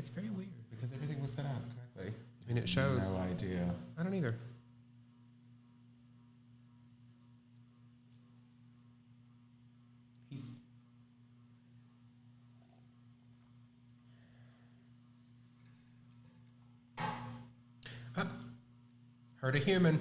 It's very weird because everything was set up correctly. I mean, it shows. No idea. I don't either. He's. Heard a human.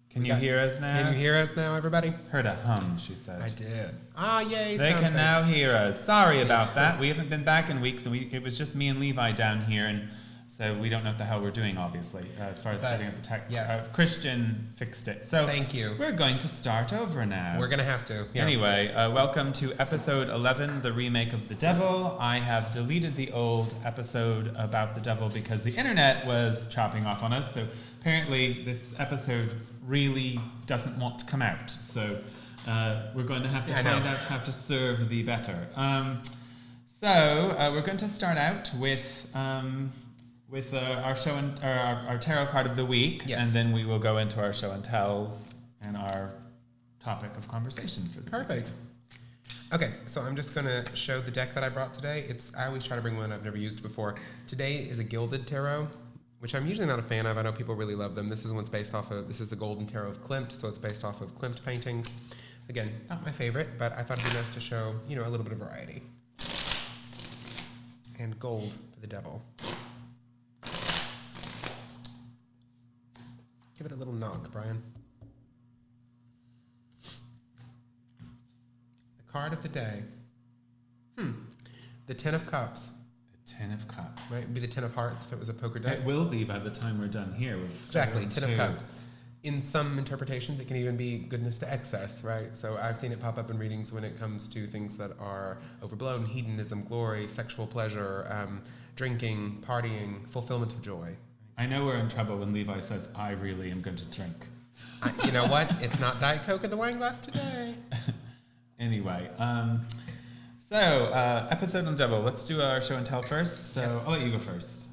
Can you hear us now? Can you hear us now, everybody? Heard a hum, she said. I did. Ah, yay. They can now hear us. Sorry about that. We haven't been back in weeks, and it was just me and Levi down here, and so we don't know what the hell we're doing, obviously, as far as setting up the tech. Yes. Christian fixed it. So thank you. We're going to start over now. We're going to have to. Yeah. Anyway, welcome to episode 11, the remake of The Devil. I have deleted the old episode about the devil because the internet was chopping off on us. So apparently this episode really doesn't want to come out. So we're going to have to find out how to serve the better. So we're going to start out with our show and our tarot card of the week, and then we will go into our show and tells and our topic of conversation for this Perfect. Evening. Okay, so I'm just going to show the deck that I brought today. I always try to bring one I've never used before. Today is a gilded tarot, which I'm usually not a fan of. I know people really love them. This is the Golden Tarot of Klimt, so it's based off of Klimt paintings. Again, not my favorite, but I thought it'd be nice to show, a little bit of variety. And gold for the devil. Give it a little knock, Brian. The card of the day. The Ten of Cups. The Ten of Cups. Right? It'd be the Ten of Hearts if it was a poker deck. It will be by the time we're done here. Exactly, Ten of Cups. In some interpretations, it can even be goodness to excess, right? So I've seen it pop up in readings when it comes to things that are overblown: hedonism, glory, sexual pleasure, drinking, partying, fulfillment of joy. I know we're in trouble when Levi says, I really am going to drink. You know what? It's not Diet Coke in the wine glass today. Anyway, episode on the devil. Let's do our show and tell first. So yes. I'll let you go first,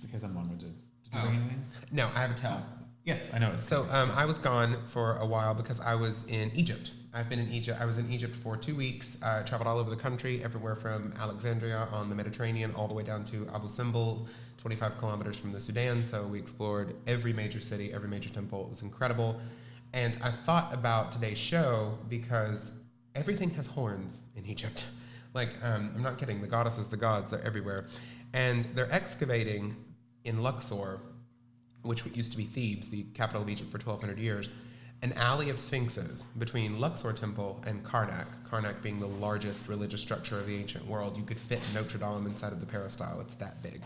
because I'm long-winded. Did you bring anything? No, I have a tell. Yes, I know. So I was gone for a while because I was in Egypt. I've been in Egypt. I was in Egypt for 2 weeks. Traveled all over the country, everywhere from Alexandria on the Mediterranean all the way down to Abu Simbel, 25 kilometers from the Sudan. So we explored every major city, every major temple. It was incredible. And I thought about today's show because everything has horns in Egypt. I'm not kidding. The goddesses, the gods, they're everywhere. And they're excavating in Luxor, which used to be Thebes, the capital of Egypt for 1,200 years, an alley of sphinxes between Luxor Temple and Karnak. Karnak being the largest religious structure of the ancient world. You could fit Notre Dame inside of the peristyle. It's that big.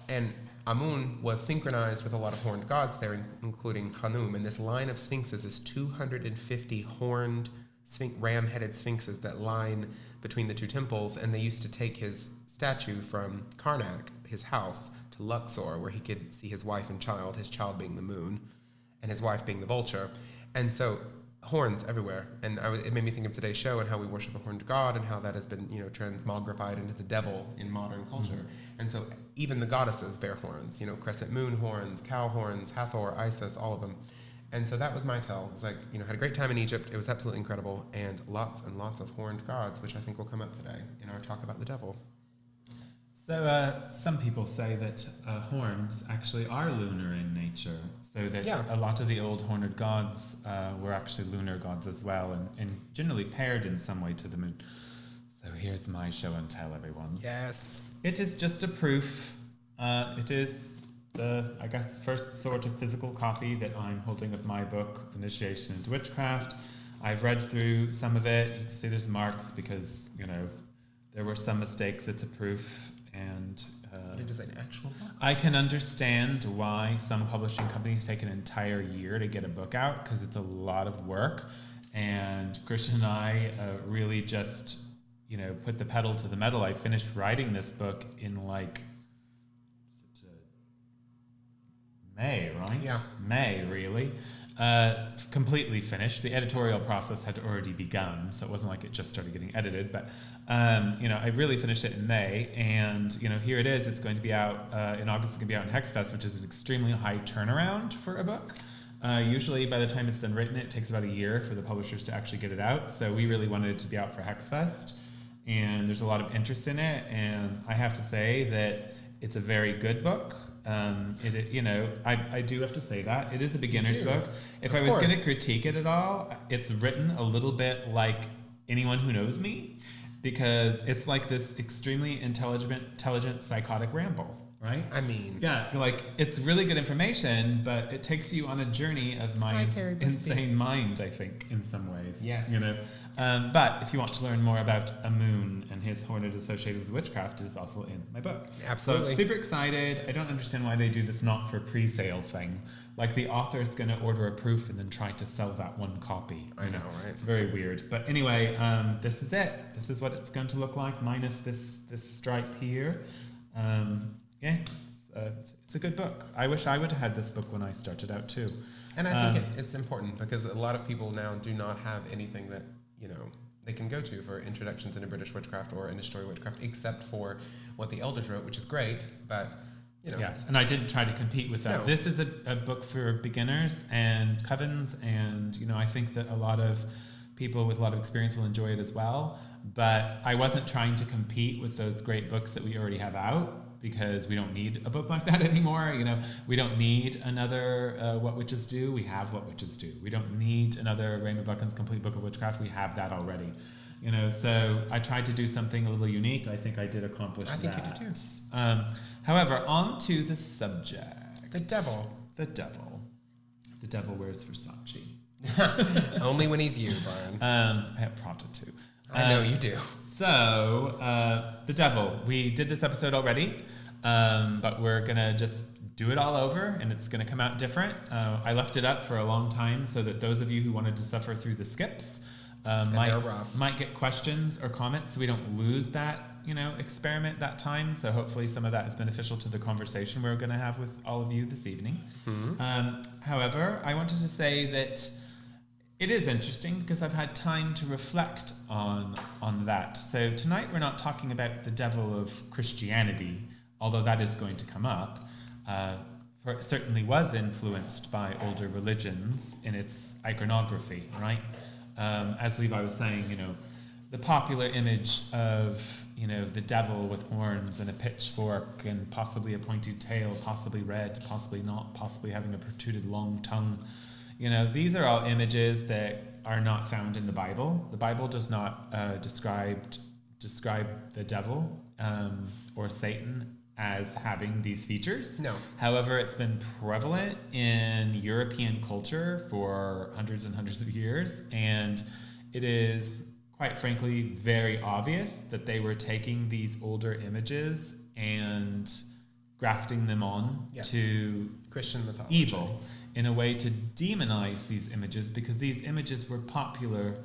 And Amun was synchronized with a lot of horned gods there, including Khanum. And this line of sphinxes is 250 horned, ram-headed sphinxes that line between the two temples. And they used to take his statue from Karnak, his house, to Luxor, where he could see his wife and child, his child being the moon, and his wife being the vulture. And so horns everywhere. And it made me think of today's show and how we worship a horned god and how that has been, transmogrified into the devil in modern culture. Mm-hmm. And so even the goddesses bear horns, crescent moon horns, cow horns, Hathor, Isis, all of them. And so that was my tell. It's like, had a great time in Egypt. It was absolutely incredible. And lots of horned gods, which I think will come up today in our talk about the devil. So some people say that horns actually are lunar in nature, so that a lot of the old horned gods were actually lunar gods as well, and generally paired in some way to the moon. So here's my show and tell, everyone. Yes. It is just a proof. It is the, first sort of physical copy that I'm holding of my book, Initiation into Witchcraft. I've read through some of it. You can see there's marks because, there were some mistakes. It's a proof. And it is an actual book? I can understand why some publishing companies take an entire year to get a book out, because it's a lot of work. And Christian and I really just, put the pedal to the metal. I finished writing this book in May, right? Yeah. May, really. Completely finished. The editorial process had already begun, so it wasn't like it just started getting edited. But, I really finished it in May, and, here it is. It's going to be out in August. It's going to be out in Hexfest, which is an extremely high turnaround for a book. Usually, by the time it's done written, it takes about a year for the publishers to actually get it out. So we really wanted it to be out for Hexfest, and there's a lot of interest in it. And I have to say that It's a very good book. I do have to say that. It is a beginner's book. If I was going to critique it at all, it's written a little bit like Anyone Who Knows Me, because it's like this extremely intelligent psychotic ramble, right? I mean... Yeah, like, it's really good information, but it takes you on a journey of my insane mind, I think, in some ways. Yes. You know? But if you want to learn more about Amun and his hornet associated with witchcraft, it is also in my book. Absolutely. So, super excited. I don't understand why they do this not for pre-sale thing. Like, the author's going to order a proof and then try to sell that one copy. I know, right? It's very weird. But anyway, this is it. This is what it's going to look like, minus this stripe here. It's a good book. I wish I would have had this book when I started out too. And I think it's important because a lot of people now do not have anything that, they can go to for introductions into British witchcraft or into story witchcraft, except for what the elders wrote, which is great, but, Yes, and I didn't try to compete with that. No. This is a book for beginners and covens, and, I think that a lot of people with a lot of experience will enjoy it as well. But I wasn't trying to compete with those great books that we already have out, because we don't need a book like that anymore. We don't need another What Witches Do. We have What Witches Do. We don't need another Raymond Buchan's Complete Book of Witchcraft. We have that already. So I tried to do something a little unique. I think I did accomplish that. I think you did too. However, on to the subject. The devil. The devil. The devil wears Versace. Only when he's you, Brian. I have Prada too. I know you do. So, the devil. We did this episode already, but we're going to just do it all over, and it's going to come out different. I left it up for a long time so that those of you who wanted to suffer through the skips might get questions or comments, so we don't lose that, experiment that time. So hopefully some of that is beneficial to the conversation we're going to have with all of you this evening. Mm-hmm. However, I wanted to say that it is interesting because I've had time to reflect on that. So tonight we're not talking about the devil of Christianity, although that is going to come up. For it certainly was influenced by older religions in its iconography, right? As Levi was saying, the popular image of, the devil with horns and a pitchfork and possibly a pointed tail, possibly red, possibly not, possibly having a protruded long tongue. These are all images that are not found in the Bible. The Bible does not describe the devil or Satan as having these features. No. However, it's been prevalent in European culture for hundreds and hundreds of years, and it is, quite frankly, very obvious that they were taking these older images and grafting them on to Christian mythology. Evil, in a way to demonize these images, because these images were popular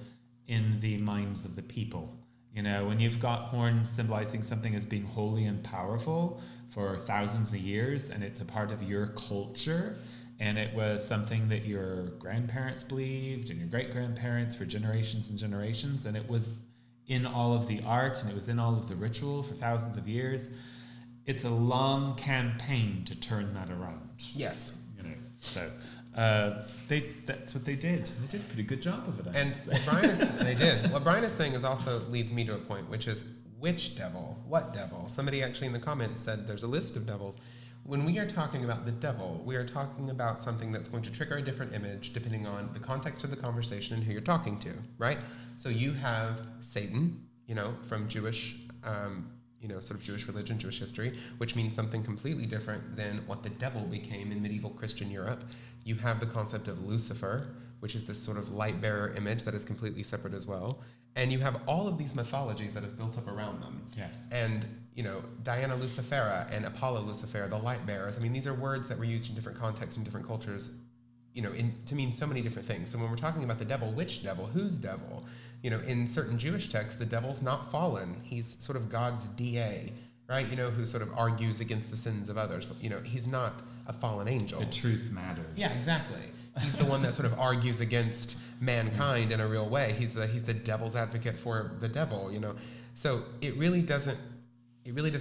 in the minds of the people. When you've got horns symbolizing something as being holy and powerful for thousands of years, and it's a part of your culture, and it was something that your grandparents believed and your great-grandparents for generations and generations, and it was in all of the art and it was in all of the ritual for thousands of years, it's a long campaign to turn that around. Yes. So that's what they did. They did a pretty good job of it. And what Brian is saying is also leads me to a point, which is which devil? What devil? Somebody actually in the comments said there's a list of devils. When we are talking about the devil, we are talking about something that's going to trigger a different image depending on the context of the conversation and who you're talking to, right? So you have Satan, from Jewish sort of Jewish religion, Jewish history, which means something completely different than what the devil became in medieval Christian Europe. You have the concept of Lucifer, which is this sort of light bearer image that is completely separate as well. And you have all of these mythologies that have built up around them. Yes. And, Diana Lucifera and Apollo Lucifera, the light bearers. I mean, these are words that were used in different contexts and different cultures, to mean so many different things. So when we're talking about the devil, which devil? Whose devil? In certain Jewish texts, the devil's not fallen. He's sort of God's DA, right? Who sort of argues against the sins of others. He's not a fallen angel. The truth matters. Yeah, exactly. He's the one that sort of argues against mankind in a real way. He's the devil's advocate for the devil, So it really doesn't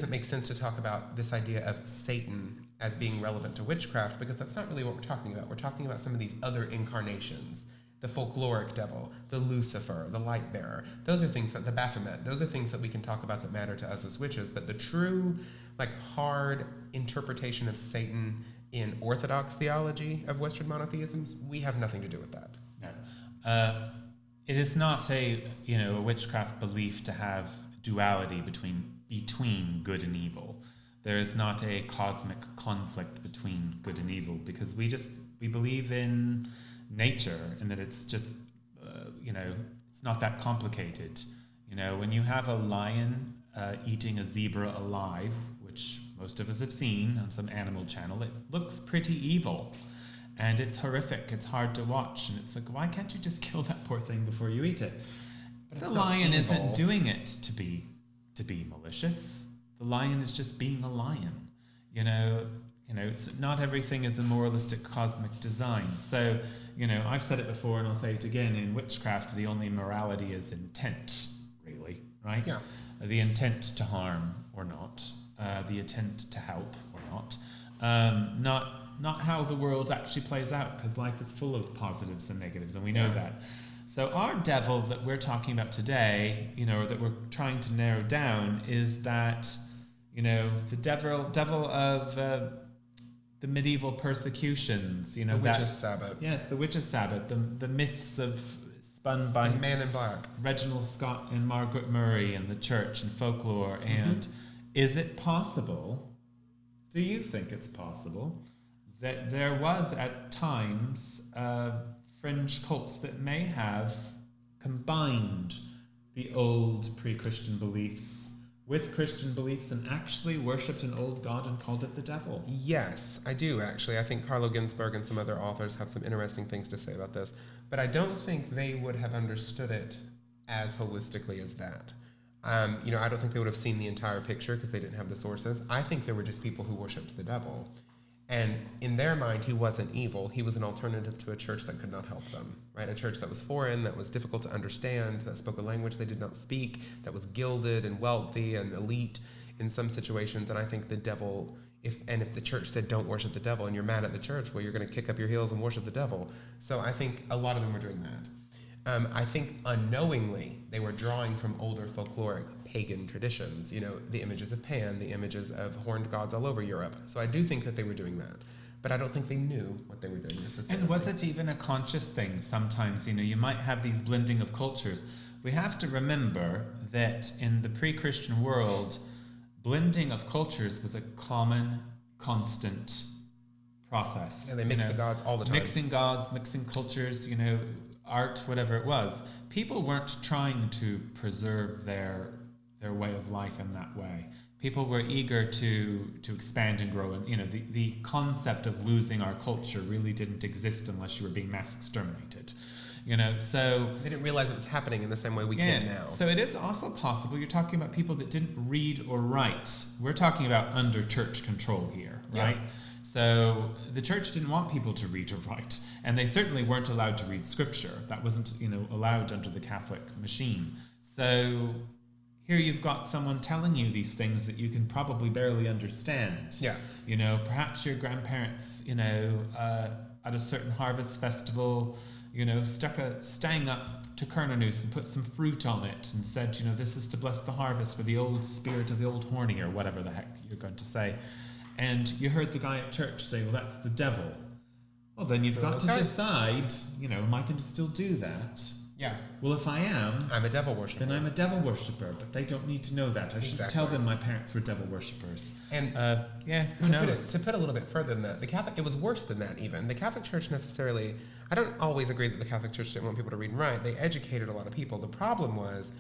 make sense to talk about this idea of Satan as being relevant to witchcraft, because that's not really what we're talking about. We're talking about some of these other incarnations. The folkloric devil, the Lucifer, the light bearer. Those are things the Baphomet, those are things that we can talk about that matter to us as witches, but the true like hard interpretation of Satan in Orthodox theology of Western monotheisms. We have nothing to do with that. No. It is not a witchcraft belief to have duality between good and evil. There is not a cosmic conflict between good and evil, because we believe in nature, and that it's just it's not that complicated. When you have a lion eating a zebra alive, which most of us have seen on some Animal Channel, it looks pretty evil. And it's horrific. It's hard to watch. And it's like, why can't you just kill that poor thing before you eat it? But the lion isn't doing it to be malicious. The lion is just being a lion. It's, not everything is the moralistic cosmic design. So, I've said it before and I'll say it again. In witchcraft, the only morality is intent, really, right? Yeah. The intent to harm or not. The intent to help or not. Not how the world actually plays out, because life is full of positives and negatives, and we know that. So our devil that we're talking about today, or that we're trying to narrow down, is that, the devil of the medieval persecutions, the witches' Sabbath. Yes, the witches' Sabbath, the myths spun by the Man in Black, Reginald Scott and Margaret Murray, and the church and folklore. And is it possible? Do you think it's possible that there was at times fringe cults that may have combined the old pre-Christian beliefs with Christian beliefs and actually worshipped an old god and called it the devil? Yes, I do, actually. I think Carlo Ginzburg and some other authors have some interesting things to say about this. But I don't think they would have understood it as holistically as that. I don't think they would have seen the entire picture because they didn't have the sources. I think there were just people who worshipped the devil. And in their mind, he wasn't evil. He was an alternative to a church that could not help them, right? A church that was foreign, that was difficult to understand, that spoke a language they did not speak, that was gilded and wealthy and elite in some situations. And I think the devil, if the church said don't worship the devil and you're mad at the church, well, you're going to kick up your heels and worship the devil. So I think a lot of them were doing that. I think unknowingly they were drawing from older folkloric pagan traditions, the images of Pan, the images of horned gods all over Europe. So I do think that they were doing that. But I don't think they knew what they were doing necessarily. And was it even a conscious thing? Sometimes, you might have these blending of cultures. We have to remember that in the pre-Christian world, blending of cultures was a common, constant process. Yeah, they mixed the gods all the time. Mixing gods, mixing cultures, art, whatever it was. People weren't trying to preserve their way of life in that way. People were eager to expand and grow, and the concept of losing our culture really didn't exist unless you were being mass exterminated. So they didn't realize it was happening in the same way we can now. So it is also possible. You're talking about people that didn't read or write. We're talking about under church control here, right? Yeah. So the church didn't want people to read or write, and they certainly weren't allowed to read scripture. That wasn't, allowed under the Catholic machine. So here you've got someone telling you these things that you can probably barely understand. Yeah. Perhaps your grandparents, at a certain harvest festival, stuck a stang up to Cernunnos and put some fruit on it and said, this is to bless the harvest for the old spirit of the old horny, or whatever the heck you're going to say. And you heard the guy at church say, well, that's the devil. Well, then you've got to decide, am I going to still do that? Yeah. Well, if I am, I'm a devil worshiper. Then I'm a devil worshiper, but they don't need to know that. I should tell them my parents were devil worshippers. And who knows? To put a little bit further than that, it was worse than that even. The Catholic Church necessarily, I don't always agree that the Catholic Church didn't want people to read and write. They educated a lot of people. The problem was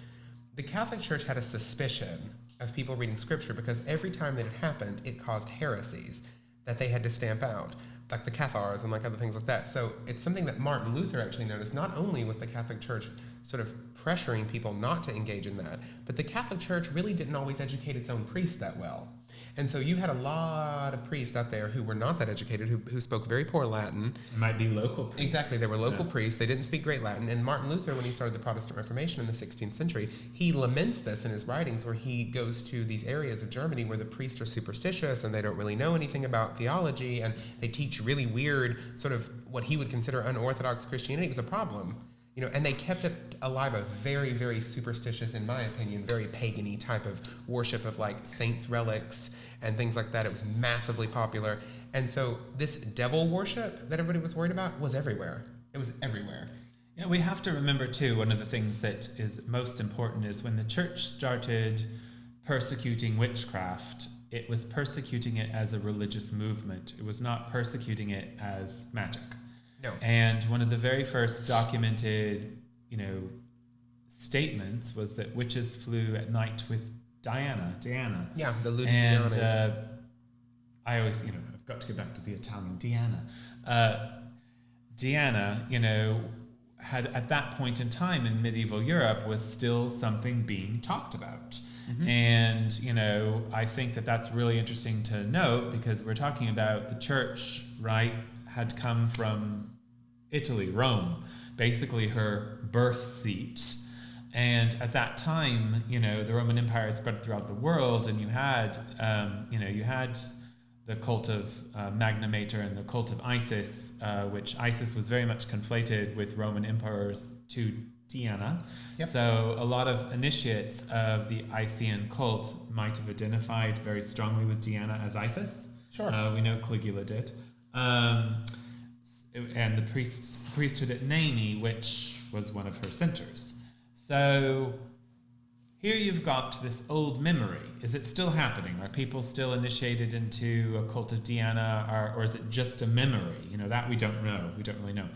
the Catholic Church had a suspicion of people reading scripture because every time that it happened, it caused heresies that they had to stamp out, like the Cathars and like other things like that. So it's something that Martin Luther actually noticed. Not only was the Catholic Church sort of pressuring people not to engage in that, but the Catholic Church really didn't always educate its own priests that well. And so you had a lot of priests out there who were not that educated, who spoke very poor Latin. It might be local priests. Exactly, they were local priests. They didn't speak great Latin. And Martin Luther, when he started the Protestant Reformation in the 16th century, he laments this in his writings where he goes to these areas of Germany where the priests are superstitious and they don't really know anything about theology and they teach really weird, sort of what he would consider unorthodox Christianity. It was a problem. And they kept it alive, a very, very superstitious, in my opinion, very pagan-y type of worship of like saints' relics and things like that. It was massively popular. And so this devil worship that everybody was worried about was everywhere. It was everywhere. Yeah, we have to remember too, one of the things that is most important is when the church started persecuting witchcraft, it was persecuting it as a religious movement. It was not persecuting it as magic. No. And one of the very first documented, statements was that witches flew at night with Diana. Yeah, the Ludi and Diana. I always, I've got to get back to the Italian Diana. Diana, had at that point in time in medieval Europe was still something being talked about. Mm-hmm. And, I think that that's really interesting to note because we're talking about the church, right, had come from Italy, Rome, basically her birth seat. And at that time, the Roman Empire had spread throughout the world, and you had the cult of Magna Mater and the cult of Isis, which Isis was very much conflated with Roman emperors to Diana. Yep. So a lot of initiates of the Isian cult might have identified very strongly with Diana as Isis. Sure. We know Caligula did. And the priesthood at Nemi, which was one of her centers. So here you've got this old memory. Is it still happening? Are people still initiated into a cult of Diana, or is it just a memory? That we don't know. We don't really know.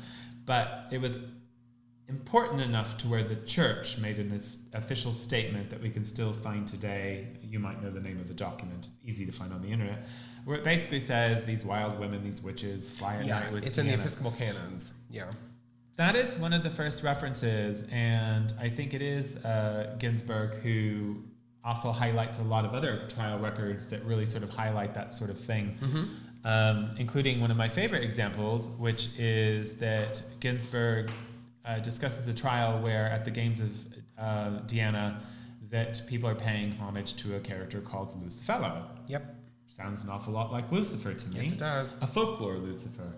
But it was important enough to where the church made an official statement that we can still find today. You might know the name of the document. It's easy to find on the internet, where it basically says these wild women, these witches, fly at night with it's Diana. in the Episcopal canons. Yeah. That is one of the first references, and I think it is Ginsburg who also highlights a lot of other trial records that really sort of highlight that sort of thing, including one of my favorite examples, which is that Ginsburg discusses a trial where at the games of Diana that people are paying homage to a character called Lucifer. Yep. Sounds an awful lot like Lucifer to me. Yes, it does. A folklore Lucifer.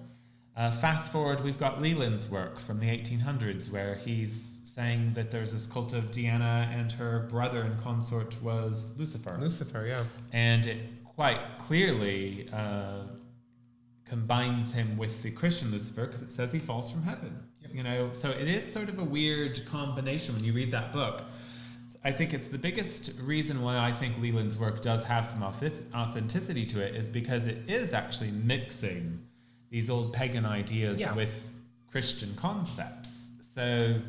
Fast forward, we've got Leland's work from the 1800s where he's saying that there's this cult of Diana and her brother and consort was Lucifer. Lucifer, yeah. And it quite clearly combines him with the Christian Lucifer because it says he falls from heaven. Yep. So it is sort of a weird combination when you read that book. I think it's the biggest reason why I think Leland's work does have some authenticity to it is because it is actually mixing these old pagan ideas with Christian concepts. So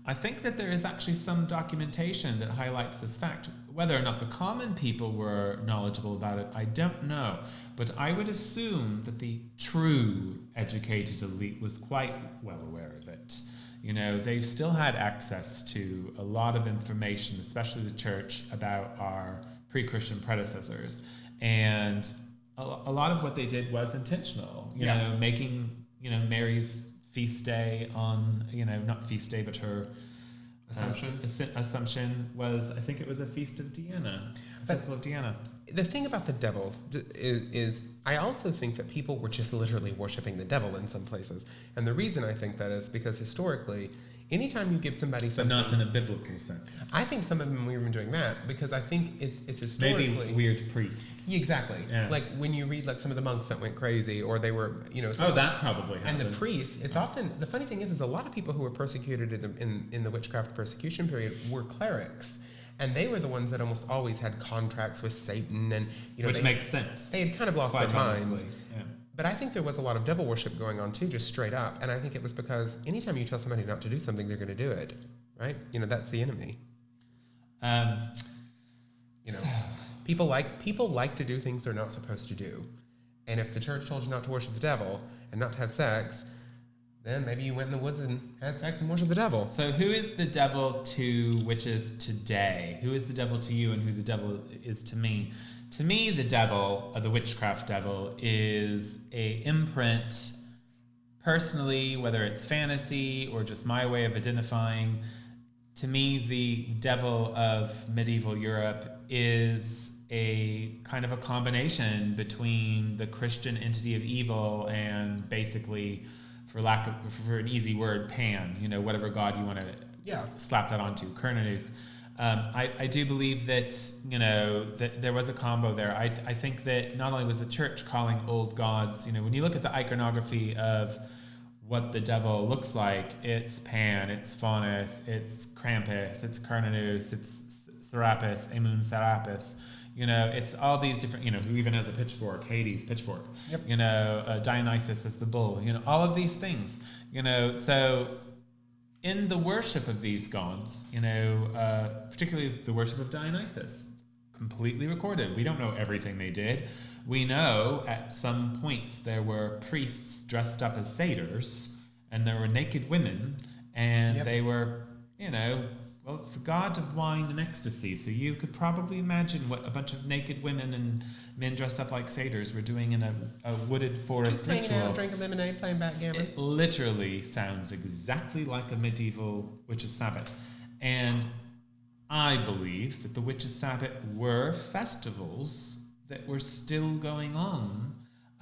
I think that there is actually some documentation that highlights this fact. Whether or not the common people were knowledgeable about it, I don't know. But I would assume that the true educated elite was quite well aware of it. They've still had access to a lot of information, especially the church, about our pre-Christian predecessors. And a lot of what they did was intentional, making, Mary's feast day on, not feast day, but her Assumption was, I think it was a feast of Diana, festival of Diana. The thing about the devil is I also think that people were just literally worshiping the devil in some places. And the reason I think that is because historically, anytime you give somebody something... But not in a biblical sense. I think some of them were even doing that because I think it's historically... Maybe weird priests. Exactly. Yeah. Like when you read like some of the monks that went crazy or they were, that probably happened. And the priests, it's often... The funny thing is a lot of people who were persecuted in the witchcraft persecution period were clerics. And they were the ones that almost always had contracts with Satan and, which makes sense. They had kind of lost their minds. Honestly, yeah. But I think there was a lot of devil worship going on too, just straight up. And I think it was because anytime you tell somebody not to do something, they're going to do it, right? That's the enemy. People like to do things they're not supposed to do. And if the church told you not to worship the devil and not to have sex, then maybe you went in the woods and had sex and worshiped the devil. So who is the devil to witches today? Who is the devil to you and who the devil is to me? To me, the devil, the witchcraft devil, is a imprint, personally, whether it's fantasy or just my way of identifying. To me, the devil of medieval Europe is a kind of a combination between the Christian entity of evil and basically for an easy word, Pan, whatever god you want to slap that onto, Cernunnos. I do believe that, that there was a combo there. I think that not only was the church calling old gods, when you look at the iconography of what the devil looks like, it's Pan, it's Faunus, it's Krampus, it's Cernunnos, it's Serapis, Amun Serapis. It's all these different, who even has a pitchfork, Hades, pitchfork. Yep. Dionysus is the bull, all of these things, so in the worship of these gods, particularly the worship of Dionysus, completely recorded. We don't know everything they did. We know at some points there were priests dressed up as satyrs, and there were naked women, and they were, well, it's the god of wine and ecstasy, so you could probably imagine what a bunch of naked women and men dressed up like satyrs were doing in a wooded forest just ritual. Out, drinking lemonade, playing backgammon. It literally sounds exactly like a medieval witches' sabbat. And I believe that the witches' sabbat were festivals that were still going on,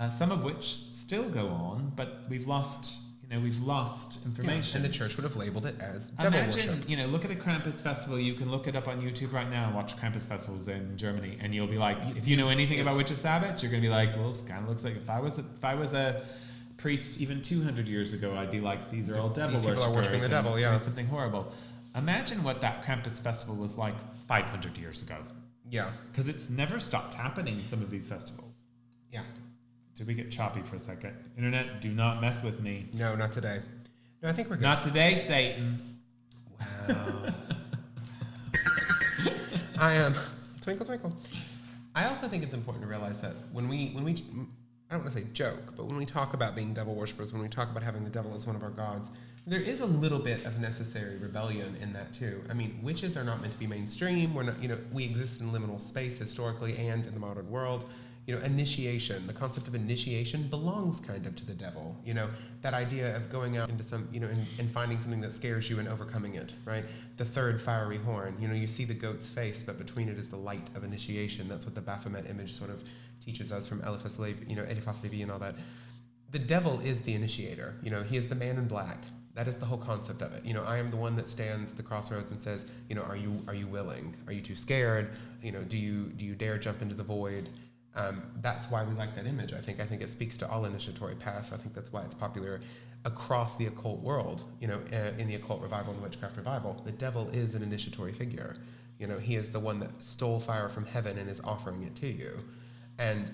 some of which still go on, but we've lost information. And the church would have labeled it as devil worship. Look at a Krampus festival. You can look it up on YouTube right now and watch Krampus festivals in Germany, and you'll be like, if you know anything about witches' sabbats, you're going to be like, well, it kind of looks like if I was a priest even 200 years ago, I'd be like, these are all devil worshippers. People are worshiping the devil, doing something horrible. Imagine what that Krampus festival was like 500 years ago. Yeah. Because it's never stopped happening, some of these festivals. Yeah. Did we get choppy for a second? Internet, do not mess with me. No, not today. No, I think we're good. Not today, Satan. Wow. I am twinkle twinkle. I also think it's important to realize that when we I don't want to say joke, but when we talk about being devil worshippers, when we talk about having the devil as one of our gods, there is a little bit of necessary rebellion in that too. I mean, witches are not meant to be mainstream. We're not, we exist in liminal space historically and in the modern world. Initiation, the concept of initiation belongs kind of to the devil. That idea of going out into some, and finding something that scares you and overcoming it, right? The third fiery horn, you see the goat's face, but between it is the light of initiation. That's what the Baphomet image sort of teaches us from Eliphas Levi and all that. The devil is the initiator. He is the man in black. That is the whole concept of it. I am the one that stands at the crossroads and says, are you willing? Are you too scared? Do you dare jump into the void? That's why we like that image. I think it speaks to all initiatory paths. I think that's why it's popular across the occult world. In the occult revival and the witchcraft revival, the devil is an initiatory figure. He is the one that stole fire from heaven and is offering it to you, and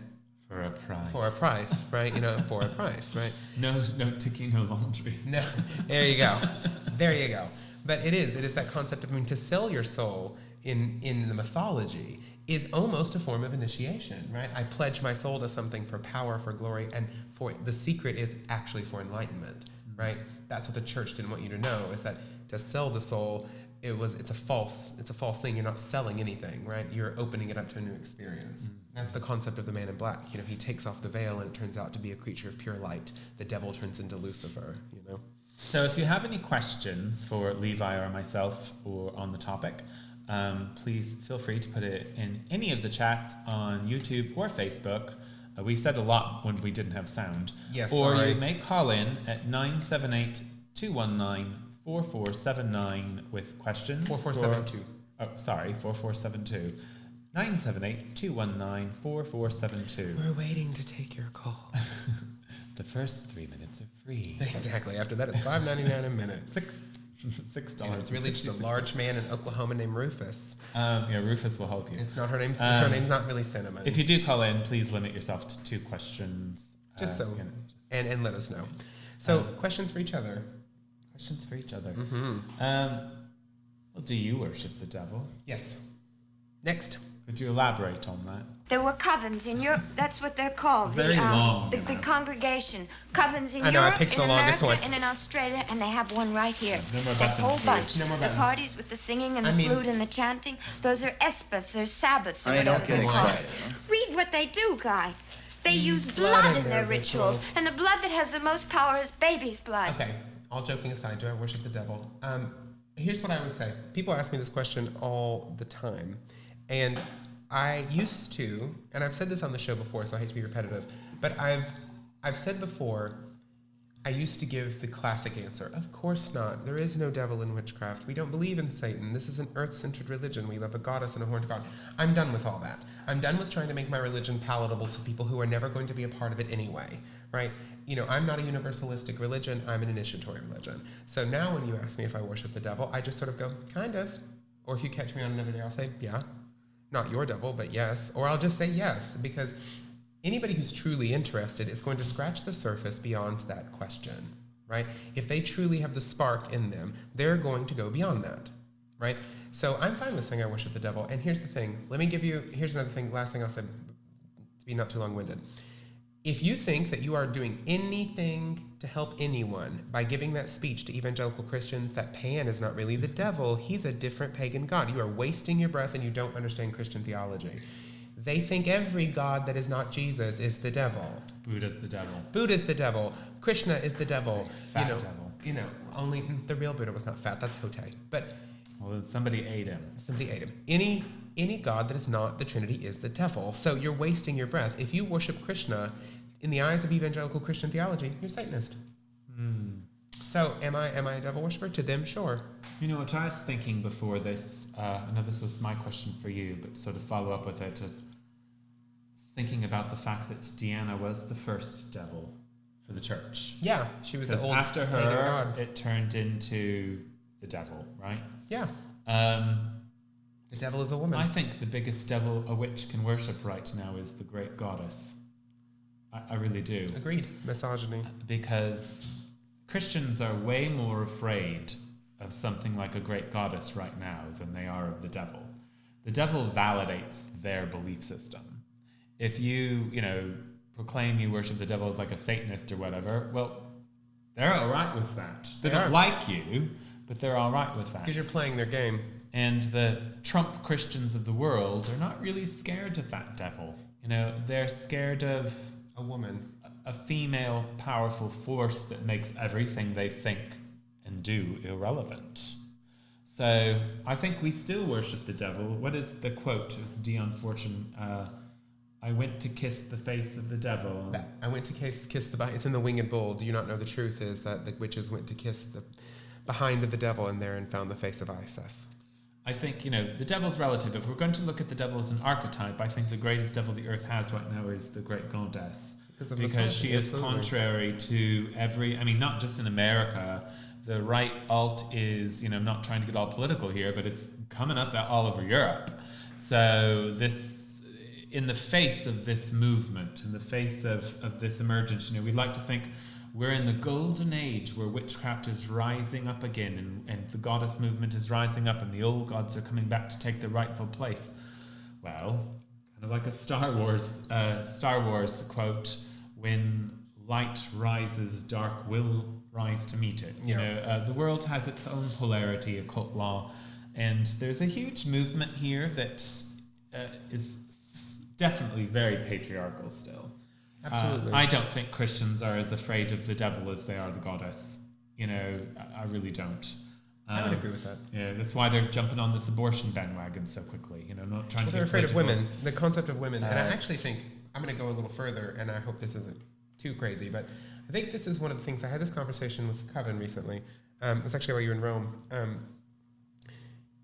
for a price. For a price, right? For a price, right? No ticking of laundry. No, there you go. There you go. But it is that concept of, to sell your soul in the mythology is almost a form of initiation, right? I pledge my soul to something for power, for glory, and for the secret is actually for enlightenment, right? That's what the church didn't want you to know, is that to sell the soul, it's a false thing. You're not selling anything, right? You're opening it up to a new experience. That's the concept of the man in black. He takes off the veil and it turns out to be a creature of pure light. The devil turns into Lucifer, So if you have any questions for Levi or myself or on the topic, please feel free to put it in any of the chats on YouTube or Facebook. We said a lot when we didn't have sound. Yes, or sorry. you may call in at 978-219-4479 with questions. 4472. 4472. 978-219-4472. We're waiting to take your call. The first 3 minutes are free. Exactly. After that, it's $5.99 a minute. $6. It's really just a large man in Oklahoma named Rufus. Rufus will help you. It's not her name. Her name's not really Cinnamon. If you do call in, please limit yourself to 2 questions. And let us know. So questions for each other. Questions for each other. Mm-hmm. Well, do you worship the devil? Yes. Next. Could you elaborate on that? There were covens in Europe. That's what they're called. Very long. The congregation. Covens in I know, I Europe, picked in the longest America, one. and in Australia, and they have one right here. No more That buttons whole here. bunch. No more the buttons. parties with the singing and the flute and the chanting. Those are esbats or sabbaths or whatever they're called. Read what they do, Guy. They use blood in their rituals, and the blood that has the most power is baby's blood. Okay. All joking aside, do I worship the devil? Here's what I would say. People ask me this question all the time, and I used to, and I've said this on the show before, so I hate to be repetitive, but I've said before, I used to give the classic answer, of course not. There is no devil in witchcraft. We don't believe in Satan. This is an earth-centered religion. We love a goddess and a horned god. I'm done with all that. I'm done with trying to make my religion palatable to people who are never going to be a part of it anyway, right? You know, I'm not a universalistic religion. I'm an initiatory religion. So now when you ask me if I worship the devil, I just sort of go, kind of. Or if you catch me on another day, I'll say, yeah. Not your devil, but yes. Or I'll just say yes, because anybody who's truly interested is going to scratch the surface beyond that question, right? If they truly have the spark in them, they're going to go beyond that, right? So I'm fine with saying I worship the devil. And here's the thing. Here's another thing, last thing I'll say, to be not too long-winded. If you think that you are doing anything to help anyone by giving that speech to evangelical Christians that Pan is not really the devil, he's a different pagan god, you are wasting your breath and you don't understand Christian theology. They think every god that is not Jesus is the devil. Buddha's the devil. Buddha's the devil. Krishna is the devil. Fat devil. You know, only the real Buddha was not fat. That's Hote. But somebody ate him. Any god that is not the Trinity is the devil. So you're wasting your breath. If you worship Krishna, in the eyes of evangelical Christian theology, you're Satanist. So am I a devil worshiper? To them, sure. You know what I was thinking before this, I know this was my question for you, but sort of follow up with it, is thinking about the fact that Diana was the first devil for the church. Yeah, she was the old after pagan her, god. it turned into the devil, right? Yeah. The devil is a woman. I think the biggest devil a witch can worship right now is the great goddess. I really do. Agreed. Misogyny. Because Christians are way more afraid of something like a great goddess right now than they are of the devil. The devil validates their belief system. If you proclaim you worship the devil as like a Satanist or whatever, well, they're all right with that. They don't like you, but they're all right with that. Because you're playing their game. And the Trump Christians of the world are not really scared of that devil. You know, they're scared of a woman, a female powerful force that makes everything they think and do irrelevant. So I think we still worship the devil. What is the quote? It was Dion Fortune. I went to kiss the face of the devil. I went to kiss the... It's in the Winged Bull. Do you not know the truth is that the witches went to kiss the behind of the devil in there and found the face of Isis. I think, the devil's relative. If we're going to look at the devil as an archetype, I think the greatest devil the earth has right now is the great goddess. Because she is contrary to not just in America. The right alt is, not trying to get all political here, but it's coming up all over Europe. So this, in the face of this movement, in the face of this emergence, we'd like to think we're in the golden age where witchcraft is rising up again and the goddess movement is rising up and the old gods are coming back to take their rightful place. Well, kind of like a Star Wars quote, when light rises, dark will rise to meet it. The world has its own polarity, occult law, and there's a huge movement here that is definitely very patriarchal still. Absolutely. I don't think Christians are as afraid of the devil as they are the goddess. I really don't. I would agree with that. Yeah, that's why they're jumping on this abortion bandwagon so quickly. Not trying to. They're afraid of women. The concept of women, and I actually think I'm going to go a little further, and I hope this isn't too crazy, but I think this is one of the things. I had this conversation with Covendom recently. It was actually while you were in Rome.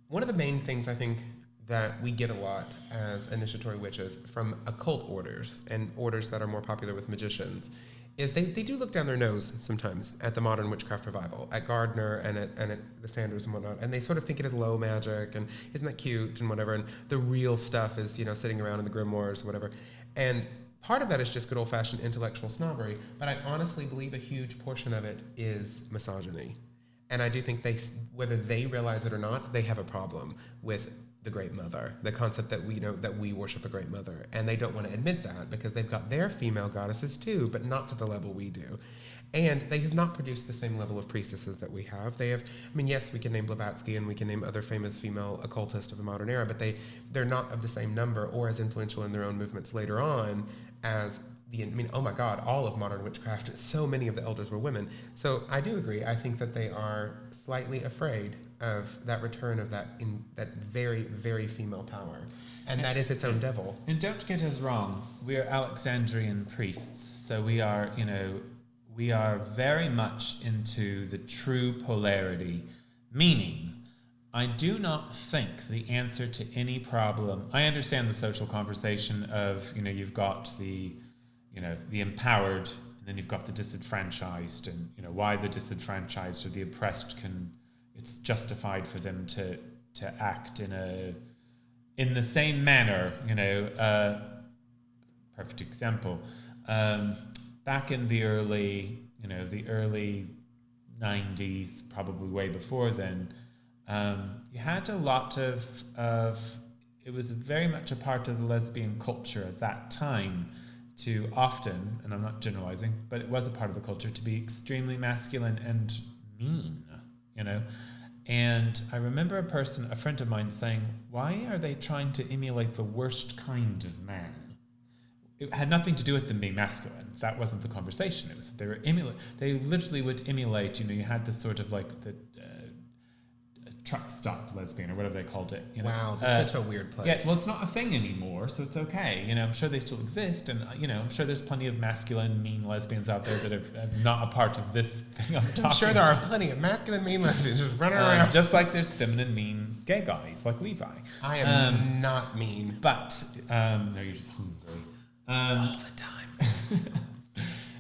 One of the main things I think that we get a lot as initiatory witches from occult orders and orders that are more popular with magicians is they do look down their nose sometimes at the modern witchcraft revival, at Gardner and at the Sanders and whatnot, and they sort of think it is low magic and isn't that cute and whatever, and the real stuff is, sitting around in the grimoires or whatever. And part of that is just good old-fashioned intellectual snobbery, but I honestly believe a huge portion of it is misogyny. And I do think whether they realize it or not, they have a problem with the Great Mother, the concept that we worship a Great Mother, and they don't want to admit that because they've got their female goddesses too, but not to the level we do. And they have not produced the same level of priestesses that we have. They have, yes, we can name Blavatsky and we can name other famous female occultists of the modern era, but they're not of the same number or as influential in their own movements later on as oh my God, all of modern witchcraft, so many of the elders were women. So I do agree. I think that they are slightly afraid of that return of that very, very female power. And that is its own devil. And don't get us wrong, we are Alexandrian priests, so we are, we are very much into the true polarity, meaning I do not think the answer to any problem. I understand the social conversation of, you've got the empowered, and then you've got the disenfranchised, and why the disenfranchised or the oppressed it's justified for them to act in the same manner. Perfect example. Back in the early 90s, probably way before then, you had a lot of it was very much a part of the lesbian culture at that time to often, and I'm not generalizing, but it was a part of the culture to be extremely masculine and mean, And I remember a friend of mine saying, why are they trying to emulate the worst kind of man? It had nothing to do with them being masculine. That wasn't the conversation. It was they literally would emulate, you had this sort of like the truck stop lesbian or whatever they called it. Wow, this went to a weird place. Yeah, well, it's not a thing anymore, so it's okay. I'm sure they still exist, and I'm sure there's plenty of masculine, mean lesbians out there that are not a part of this thing I'm talking. I'm sure there are plenty of masculine, mean lesbians just running around. Just like there's feminine, mean gay guys like Levi. I am not mean, but no, you're just hungry all the time.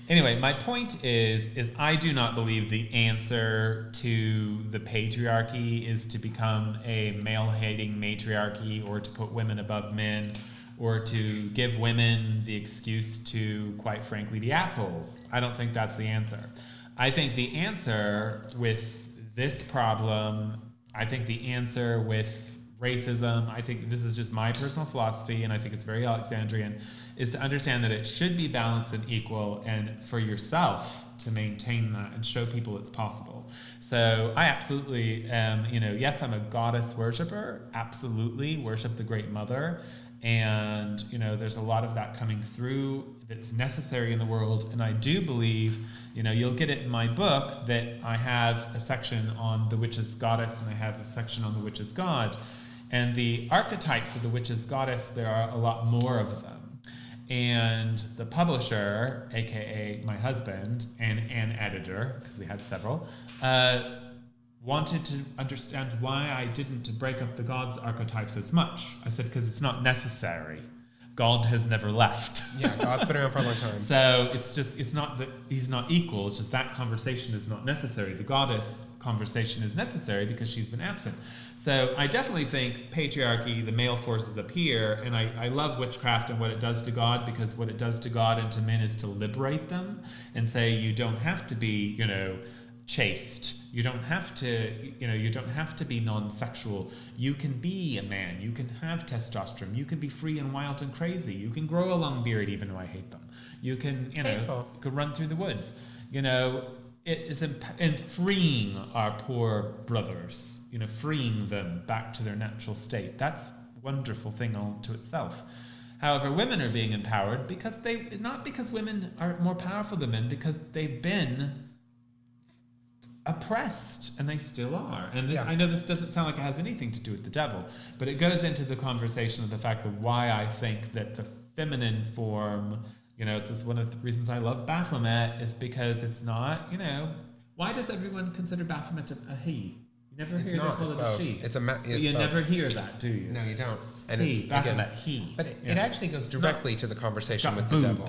Anyway, my point is I do not believe the answer to the patriarchy is to become a male-hating matriarchy or to put women above men or to give women the excuse to, quite frankly, be assholes. I don't think that's the answer. I think the answer with this problem, I think the answer with racism, I think this is just my personal philosophy, and I think it's very Alexandrian, is to understand that it should be balanced and equal, and for yourself to maintain that and show people it's possible. So I absolutely am, yes, I'm a goddess worshiper, absolutely worship the Great Mother, and there's a lot of that coming through that's necessary in the world, and I do believe, you'll get it in my book that I have a section on the witch's goddess and I have a section on the witch's god. And the archetypes of the witch's goddess, there are a lot more of them. And the publisher, aka my husband, and an editor, because we had several, wanted to understand why I didn't break up the gods' archetypes as much. I said, because it's not necessary. God has never left. Yeah, God's been around for a long time. So it's not that he's not equal, it's just that conversation is not necessary. The goddess conversation is necessary because she's been absent. So I definitely think patriarchy, the male force is up here, and I love witchcraft and what it does to God, because what it does to God and to men is to liberate them and say you don't have to be, chaste. You don't have to be non-sexual. You can be a man. You can have testosterone. You can be free and wild and crazy. You can grow a long beard even though I hate them. You can, you can run through the woods. It is in freeing our poor brothers, freeing them back to their natural state. That's a wonderful thing all to itself. However, women are being empowered not because women are more powerful than men, because they've been oppressed, and they still are. And I know this doesn't sound like it has anything to do with the devil, but it goes into the conversation of the fact of why I think that the feminine form, this is one of the reasons I love Baphomet, is because it's not, why does everyone consider Baphomet a he? You never hear them call it a she. You never hear that, do you? No, you don't. And he, Baphomet, he. But it actually goes directly to the conversation with the devil.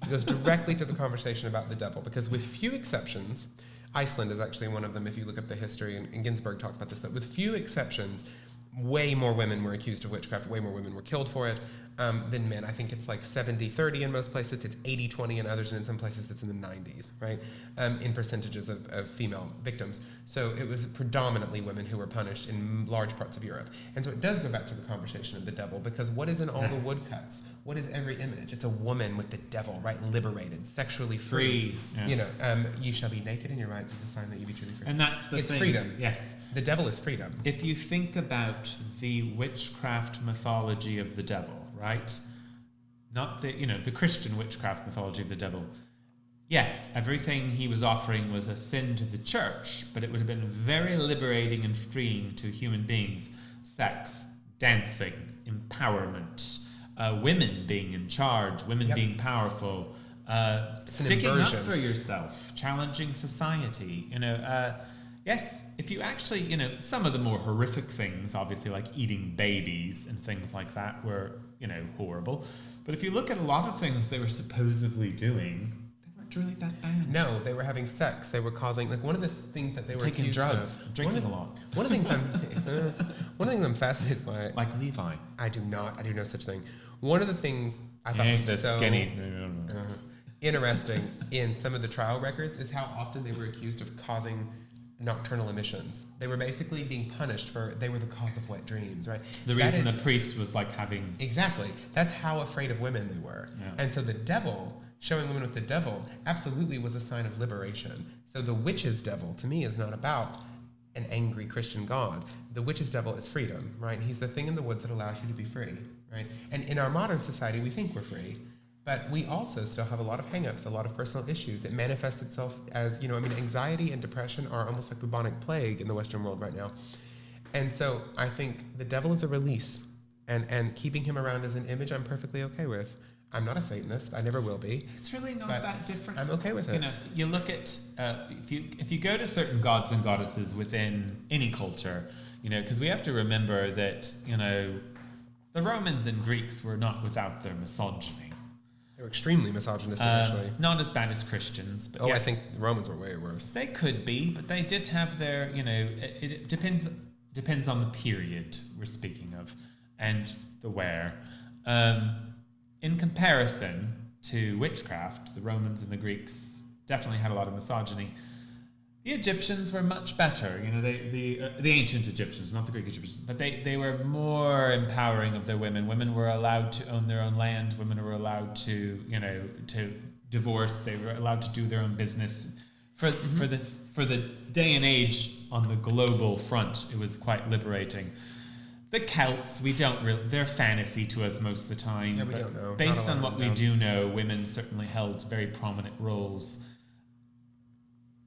It goes directly to the conversation about the devil, because with few exceptions, Iceland is actually one of them if you look up the history, and Ginsburg talks about this, but with few exceptions, way more women were accused of witchcraft, way more women were killed for it than men. I think it's like 70-30 in most places, it's 80-20 in others, and in some places it's in the 90s, right, in percentages of female victims. So it was predominantly women who were punished in large parts of Europe. And so it does go back to the conversation of the devil, because what is in all the woodcuts? What is every image? It's a woman with the devil, right? Liberated, sexually free. Yeah. You shall be naked in your rights as a sign that you be truly free. And that's the thing. It's freedom. Yes. The devil is freedom. If you think about the witchcraft mythology of the devil, right? Not the Christian witchcraft mythology of the devil. Yes, everything he was offering was a sin to the church, but it would have been very liberating and freeing to human beings. Sex, dancing, empowerment, women being in charge, women being powerful, sticking up for yourself, challenging society. Yes, if you actually, some of the more horrific things, obviously, like eating babies and things like that were, horrible. But if you look at a lot of things they were supposedly doing, they weren't really that bad. No, they were having sex. They were causing, one of the things that they were taking drugs, of, drinking a lot. One of the things I'm fascinated by. Like Levi. I do no such thing. One of the things I thought was so skinny. Interesting in some of the trial records is how often they were accused of causing nocturnal emissions. They were basically being punished they were the cause of wet dreams, right? The reason the priest was like having... Exactly. That's how afraid of women they were. Yeah. And so the devil, showing women with the devil, absolutely was a sign of liberation. So the witch's devil, to me, is not about an angry Christian God. The witch's devil is freedom, right? He's the thing in the woods that allows you to be free, right? And in our modern society, we think we're free. But we also still have a lot of hang-ups, a lot of personal issues. It manifests itself as, anxiety and depression are almost like bubonic plague in the Western world right now. And so I think the devil is a release, and keeping him around as an image I'm perfectly okay with. I'm not a Satanist. I never will be. It's really not that different. I'm okay with it. You look at, if you go to certain gods and goddesses within any culture, because we have to remember that, the Romans and Greeks were not without their misogyny. They were extremely misogynistic, actually. Not as bad as Christians. But yes, I think the Romans were way worse. They could be, but they did have their, it depends on the period we're speaking of and the where. In comparison to witchcraft, the Romans and the Greeks definitely had a lot of misogyny. The Egyptians were much better, the ancient Egyptians, not the Greek Egyptians, but they were more empowering of their women. Women were allowed to own their own land. Women were allowed to, to divorce. They were allowed to do their own business. For the day and age on the global front, it was quite liberating. The Celts, they're fantasy to us most of the time. Yeah, we don't know. Based on what we do know, women certainly held very prominent roles.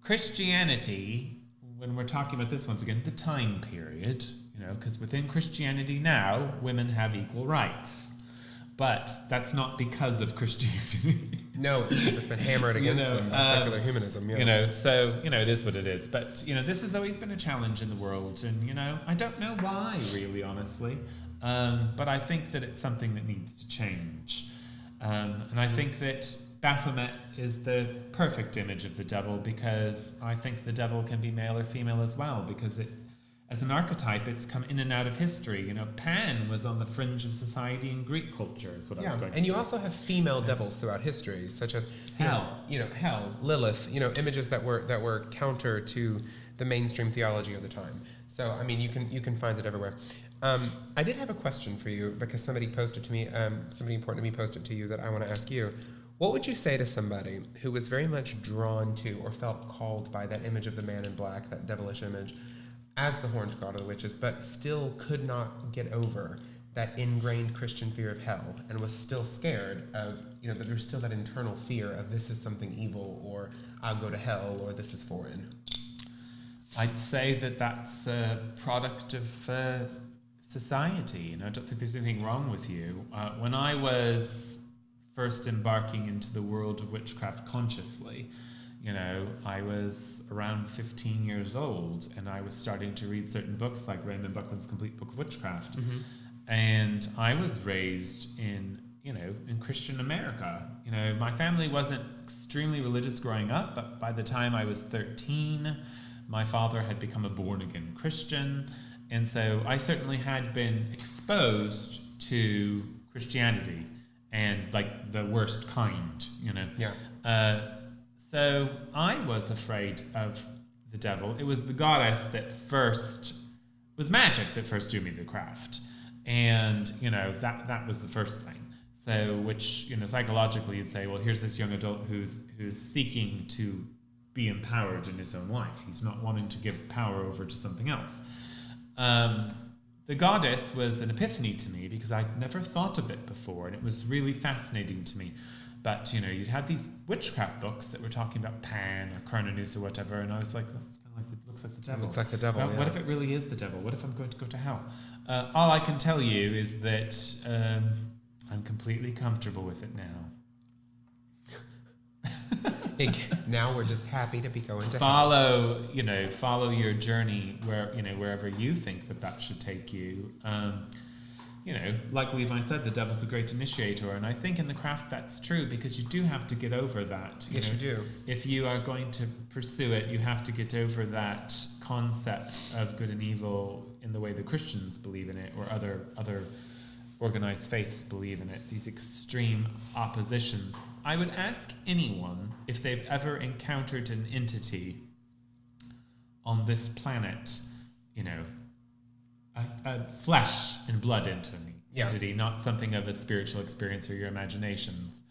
Christianity, when we're talking about this once again, the time period, because within Christianity now, women have equal rights. But that's not because of Christianity. No, it's been hammered against them by secular humanism. Yeah. So it is what it is. But this has always been a challenge in the world, and I don't know why, really, honestly. But I think that it's something that needs to change, and I think that Baphomet is the perfect image of the devil, because I think the devil can be male or female as well, because as an archetype, it's come in and out of history. Pan was on the fringe of society in Greek culture, is what I was going to say. And you also have female devils throughout history, such as Hell, Hell, Lilith, images that were counter to the mainstream theology of the time. So you can find it everywhere. I did have a question for you, because somebody posted to me, somebody important to me posted to you that I want to ask you. What would you say to somebody who was very much drawn to or felt called by that image of the man in black, that devilish image, as the horned god of the witches, but still could not get over that ingrained Christian fear of hell, and was still scared of, that there's still that internal fear of this is something evil, or I'll go to hell, or this is foreign? I'd say that that's a product of society. I don't think there's anything wrong with you. When I was first embarking into the world of witchcraft consciously, I was around 15 years old, and I was starting to read certain books like Raymond Buckland's Complete Book of Witchcraft. Mm-hmm. And I was raised in Christian America. My family wasn't extremely religious growing up, but by the time I was 13, my father had become a born-again Christian. And so I certainly had been exposed to Christianity, and like the worst kind, Yeah. So I was afraid of the devil. It was the goddess that first was magic that first drew me to the craft, and that was the first thing. So, which psychologically you'd say, well, here's this young adult who's seeking to be empowered in his own life. He's not wanting to give power over to something else. The goddess was an epiphany to me, because I'd never thought of it before, and it was really fascinating to me. But, you'd have these witchcraft books that were talking about Pan or Cernunnos or whatever, and I was like, that's kind of like, it looks like the devil. It looks like the devil, well, yeah. What if it really is the devil? What if I'm going to go to hell? All I can tell you is that I'm completely comfortable with it now. Now we're just happy to be going to follow your journey wherever you think that should take you. Like Levi said, the devil's a great initiator, and I think in the craft that's true, because you do have to get over that. Yes, you do. If you are going to pursue it, you have to get over that concept of good and evil in the way the Christians believe in it, or other organized faiths believe in it, these extreme oppositions. I would ask anyone if they've ever encountered an entity on this planet, a flesh and blood entity, not something of a spiritual experience or your imaginations.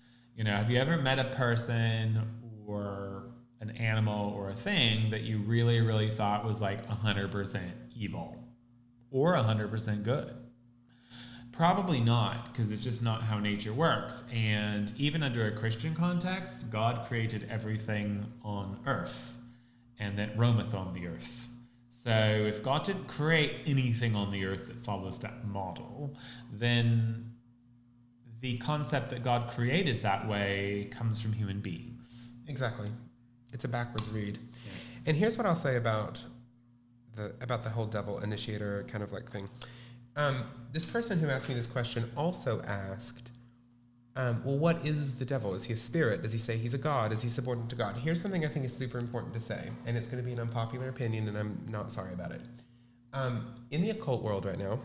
Have you ever met a person or an animal or a thing that you really, really thought was like 100% evil or 100% good? Probably not, because it's just not how nature works. And even under a Christian context, God created everything on earth and that roameth on the earth. So if God didn't create anything on the earth that follows that model, then the concept that God created that way comes from human beings. Exactly. It's a backwards read. Yeah. And here's what I'll say about the whole devil initiator kind of like thing. This person who asked me this question also asked, well, what is the devil? Is he a spirit? Does he say he's a god? Is he subordinate to God? Here's something I think is super important to say, and it's going to be an unpopular opinion, and I'm not sorry about it. In the occult world right now,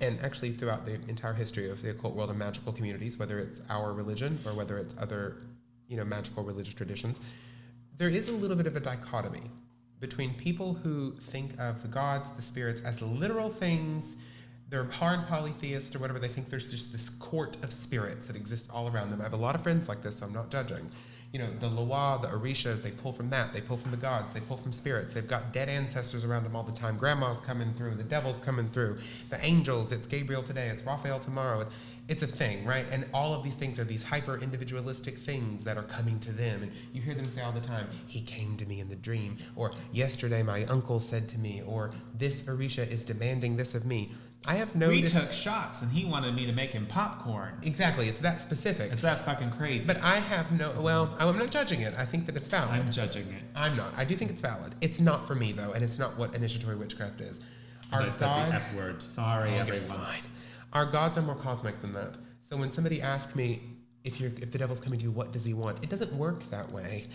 and actually throughout the entire history of the occult world and magical communities, whether it's our religion or whether it's other, magical religious traditions, there is a little bit of a dichotomy between people who think of the gods, the spirits, as literal things. They're hard polytheists or whatever. They think there's just this court of spirits that exist all around them. I have a lot of friends like this, so I'm not judging. The Loa, the Orishas, they pull from that. They pull from the gods. They pull from spirits. They've got dead ancestors around them all the time. Grandma's coming through. The devil's coming through. The angels, it's Gabriel today. It's Raphael tomorrow. It's a thing, right? And all of these things are these hyper-individualistic things that are coming to them. And you hear them say all the time, he came to me in the dream. Or yesterday my uncle said to me. Or this Orisha is demanding this of me. I have noticed... We took shots and he wanted me to make him popcorn. Exactly. It's that specific. It's that fucking crazy. But I have no... Well, I'm not judging it. I think that it's valid. I'm judging it. I'm not. I do think it's valid. It's not for me, though, and it's not what initiatory witchcraft is. I said the F word. Sorry, everyone. Fine. Our gods are more cosmic than that. So when somebody asks me, if the devil's coming to you, what does he want? It doesn't work that way.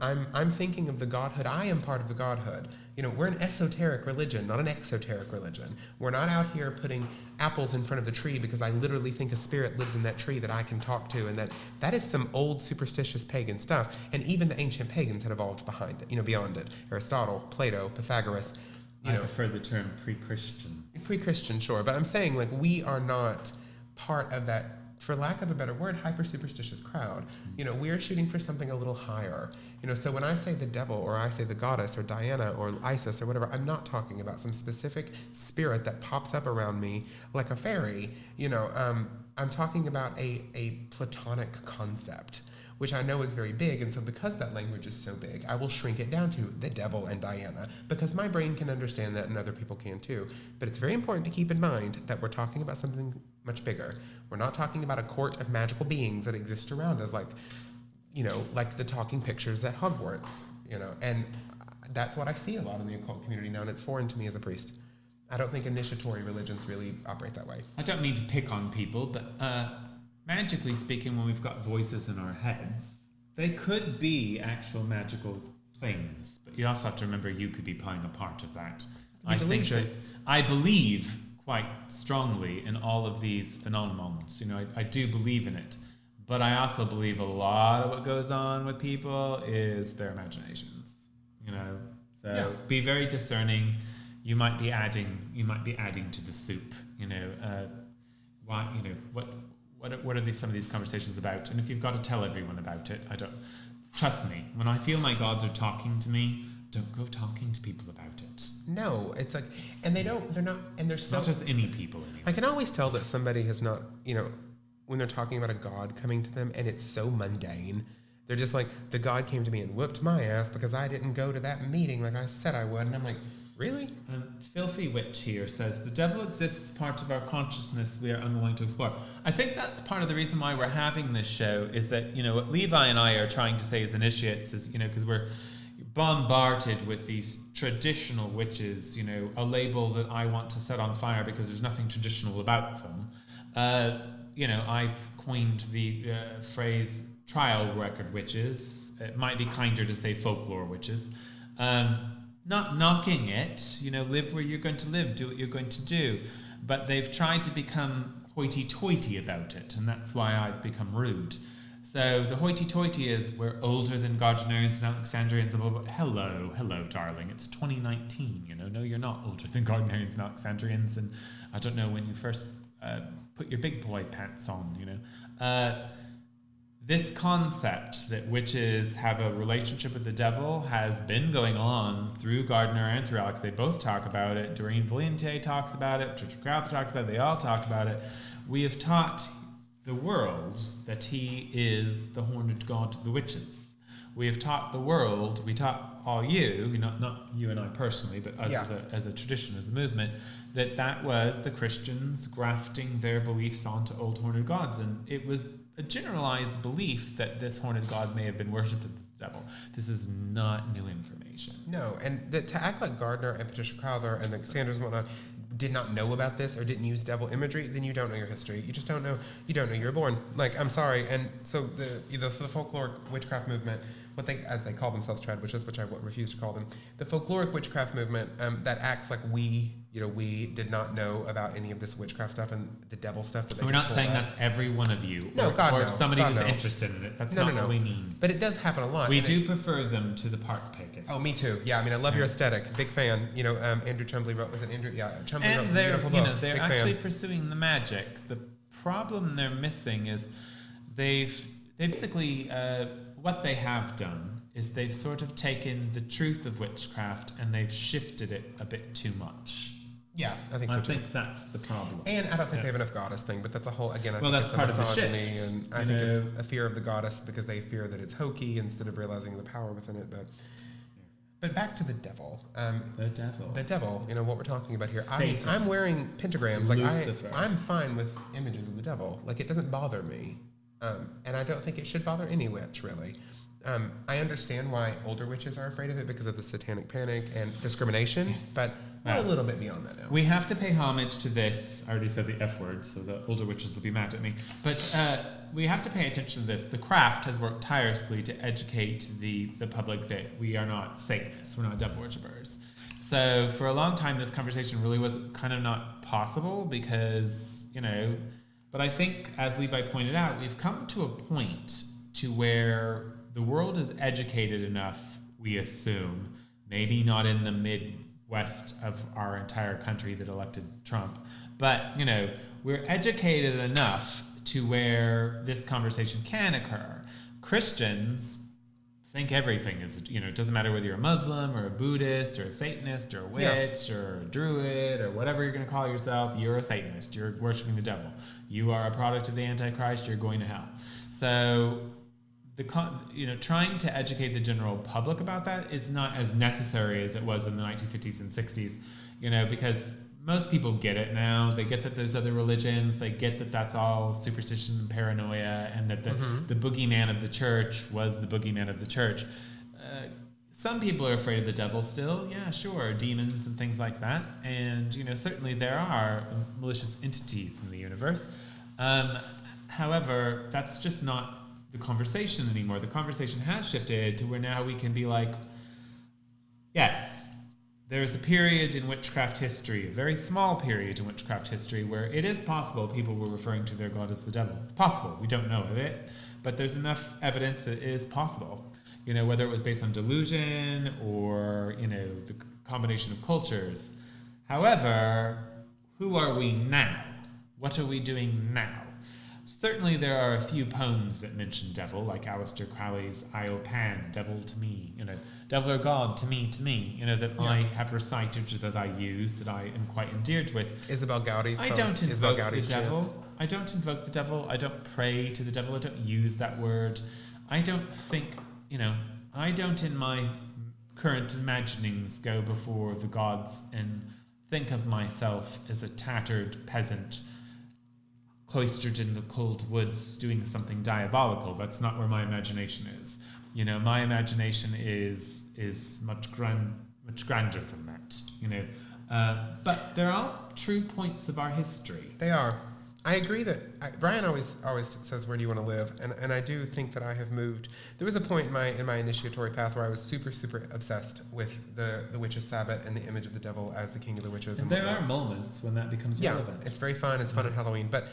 I'm thinking of the godhood. I am part of the godhood. We're an esoteric religion, not an exoteric religion. We're not out here putting apples in front of the tree because I literally think a spirit lives in that tree that I can talk to, and that is some old superstitious pagan stuff. And even the ancient pagans had evolved behind it, beyond it. Aristotle, Plato, Pythagoras. I prefer the term pre-Christian. Pre-Christian, sure, but I'm saying we are not part of that, for lack of a better word, hyper-superstitious crowd. We are shooting for something a little higher. So when I say the devil, or I say the goddess, or Diana, or Isis, or whatever, I'm not talking about some specific spirit that pops up around me like a fairy. I'm talking about a platonic concept, which I know is very big, and so because that language is so big, I will shrink it down to the devil and Diana, because my brain can understand that and other people can too. But it's very important to keep in mind that we're talking about something much bigger. We're not talking about a court of magical beings that exist around us like the talking pictures at Hogwarts, and that's what I see a lot in the occult community now, and it's foreign to me as a priest. I don't think initiatory religions really operate that way. I don't mean to pick on people, but magically speaking, when we've got voices in our heads, they could be actual magical things, but you also have to remember you could be playing a part of that. I believe quite strongly in all of these phenomena. I do believe in it, but I also believe a lot of what goes on with people is their imaginations. Be very discerning. You might be adding to the soup. What are some of these conversations about? And if you've got to tell everyone about it, trust me, when I feel my gods are talking to me, don't go talking to people about it. No, it's like, and they're not, and they're so... Not just any people. Anyway. I can always tell that somebody has not, when they're talking about a god coming to them, and it's so mundane. They're just like, the god came to me and whooped my ass because I didn't go to that meeting like I said I would. And I'm like, really? Filthy Filthy Witch here says, the devil exists as part of our consciousness we are unwilling to explore. I think that's part of the reason why we're having this show, is that, what Levi and I are trying to say as initiates is, because we're bombarded with these traditional witches, a label that I want to set on fire because there's nothing traditional about them. I've coined the phrase trial record witches. It might be kinder to say folklore witches. Not knocking it, live where you're going to live, do what you're going to do. But they've tried to become hoity-toity about it, and that's why I've become rude. So the hoity-toity is, we're older than Gardnerians and Alexandrians. Blah, blah, blah. Hello, darling. It's 2019, No, you're not older than Gardnerians and Alexandrians, and I don't know when you first put your big boy pants on, This concept that witches have a relationship with the devil has been going on through Gardner and through Alex. They both talk about it. Doreen Valiente talks about it. Patricia Crowther talks about it. They all talk about it. We have taught the world that he is the horned god of the witches. We have taught the world, we taught all you, not you and I personally, but us as a tradition, as a movement, that was the Christians grafting their beliefs onto old horned gods. And it was a generalized belief that this horned god may have been worshipped as the devil. This is not new information. No, and to act like Gardner and Patricia Crowther and the Sanders and whatnot did not know about this or didn't use devil imagery, then you don't know your history. You just don't know. You don't know you were born. I'm sorry. And so the folkloric witchcraft movement, as they call themselves, trad witches, which I refuse to call them, the folkloric witchcraft movement that acts like we did not know about any of this witchcraft stuff and the devil stuff. That we're not saying that's every one of you, or somebody who's interested in it. That's not what we mean. But it does happen a lot. We do prefer them to the park picking. Oh, me too. Yeah, I love your aesthetic. Big fan. Andrew Chumbley wrote. Was it Andrew? Yeah, Chumbley wrote some beautiful books. They're Big actually fan. pursuing the magic. The problem they're missing is they've basically what they have done is they've sort of taken the truth of witchcraft and they've shifted it a bit too much. Yeah, I think so too. I think that's the problem. And I don't think they have enough goddess thing, but that's a whole, again, I think that's it's a part misogyny, of the shift, and I think it's a fear of the goddess because they fear that it's hokey instead of realizing the power within it. But back to the devil. The devil. What we're talking about here. Satan. I'm wearing pentagrams. Lucifer. I'm fine with images of the devil. It doesn't bother me. And I don't think it should bother any witch, really. I understand why older witches are afraid of it because of the satanic panic and discrimination, but we're a little bit beyond that now. We have to pay homage to this. I already said the F word, so the older witches will be mad at me. But we have to pay attention to this. The craft has worked tirelessly to educate the public that we are not Satanists, we're not devil worshippers. So for a long time, this conversation really was kind of not possible because, but I think, as Levi pointed out, we've come to a point to where the world is educated enough, we assume, maybe not in the Midwest of our entire country that elected Trump, but, we're educated enough to where this conversation can occur. Christians think everything is, it doesn't matter whether you're a Muslim or a Buddhist or a Satanist or a witch or a druid or whatever you're going to call yourself, you're a Satanist, you're worshiping the devil. You are a product of the Antichrist, you're going to hell. So trying to educate the general public about that is not as necessary as it was in the 1950s and 60s, because most people get it now. They get that there's other religions. They get that that's all superstition and paranoia, and that the boogeyman of the church was the boogeyman of the church. Some people are afraid of the devil still. Yeah, sure, demons and things like that. And, certainly there are malicious entities in the universe. However, that's just not the conversation anymore. The conversation has shifted to where now we can be like, yes, there's a period in witchcraft history, a very small period in witchcraft history, where it is possible people were referring to their god as the devil. It's possible. We don't know of it, but there's enough evidence that it is possible. Whether it was based on delusion or, the combination of cultures. However, who are we now? What are we doing now? Certainly there are a few poems that mention devil, like Aleister Crowley's Io Pan, devil to me, devil or God to me, that I have recited, that I use, that I am quite endeared with. Isabel Gaudi's poem. I don't invoke the devil. I don't invoke the devil. I don't pray to the devil. I don't use that word. I don't think, I don't in my current imaginings go before the gods and think of myself as a tattered peasant cloistered in the cold woods doing something diabolical. That's not where my imagination is. You know, my imagination is much grander than that, you know. But there are true points of our history. They are. I agree that Brian always says, where do you want to live? And I do think that I have moved. There was a point in my initiatory path where I was super, super obsessed with the witch's sabbat and the image of the devil as the king of the witches. And there are moments when that becomes relevant. It's very fun. It's fun at Halloween. But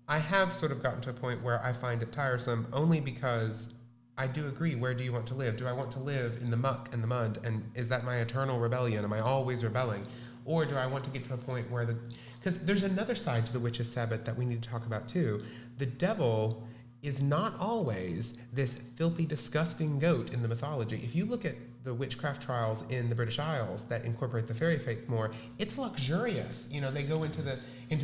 I have sort of gotten to a point where I find it tiresome only because I do agree, where do you want to live? Do I want to live in the muck and the mud? And is that my eternal rebellion? Am I always rebelling? Or do I want to get to a point where because there's another side to the witch's sabbat that we need to talk about too. The devil is not always this filthy, disgusting goat in the mythology. If you look at the witchcraft trials in the British Isles that incorporate the fairy faith more, it's luxurious. You know, they go into the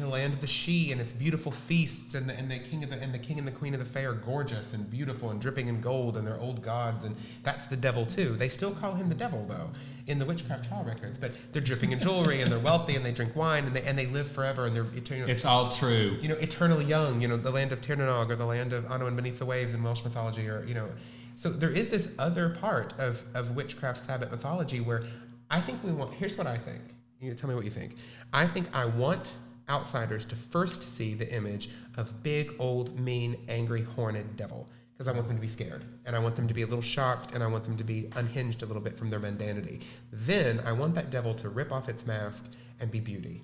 land of the Sidhe, and it's beautiful feasts, and the king and the queen of the fae are gorgeous and beautiful and dripping in gold, and they're old gods, and that's the devil too. They still call him the devil though in the witchcraft trial records, but they're dripping in jewelry and they're wealthy and they drink wine and they live forever and they're eternal. It's all true. You know, eternally young. You know, the land of Tirnanog or the land of Anwen beneath the waves in Welsh mythology, or you know. So there is this other part of witchcraft Sabbath mythology where I think we want. Here's what I think. You tell me what you think. I think I want outsiders to first see the image of big, old, mean, angry, horned devil, because I want them to be scared, and I want them to be a little shocked, and I want them to be unhinged a little bit from their mundanity. Then I want that devil to rip off its mask and be beauty.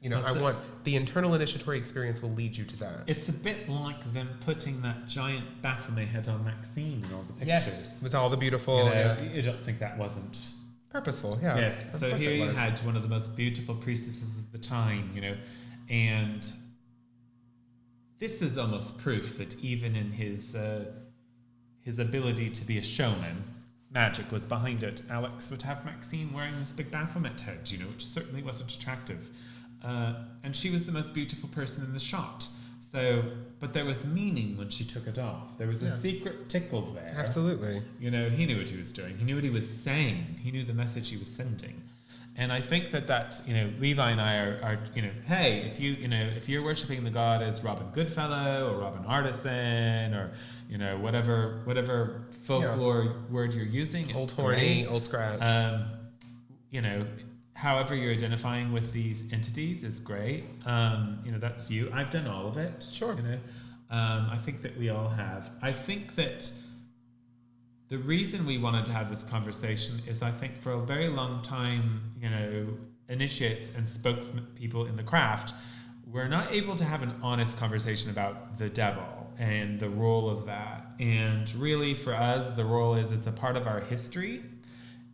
You know, I want the internal initiatory experience will lead you to that. It's a bit like them putting that giant Baphomet head on Maxine in all the pictures. Yes, with all the beautiful. You know, you don't think that wasn't purposeful? Yeah. Yes. So here you had one of the most beautiful priestesses of the time, you know, and this is almost proof that even in his ability to be a showman, magic was behind it. Alex would have Maxine wearing this big Baphomet head, you know, which certainly wasn't attractive. And she was the most beautiful person in the shot. So, but there was meaning when she took it off. There was a secret tickle there. Absolutely. You know, he knew what he was doing. He knew what he was saying. He knew the message he was sending. And I think that's, you know, Levi and I are you know, hey, if you're worshiping the god as Robin Goodfellow or Robin Artisan or, you know, whatever folklore word you're using. Old horny, old scratch. You know, however you're identifying with these entities is great. You know, that's you. I've done all of it. Sure. You know, I think that we all have. I think that the reason we wanted to have this conversation is I think for a very long time, you know, initiates and spokespeople in the craft were not able to have an honest conversation about the devil and the role of that. And really for us, the role is it's a part of our history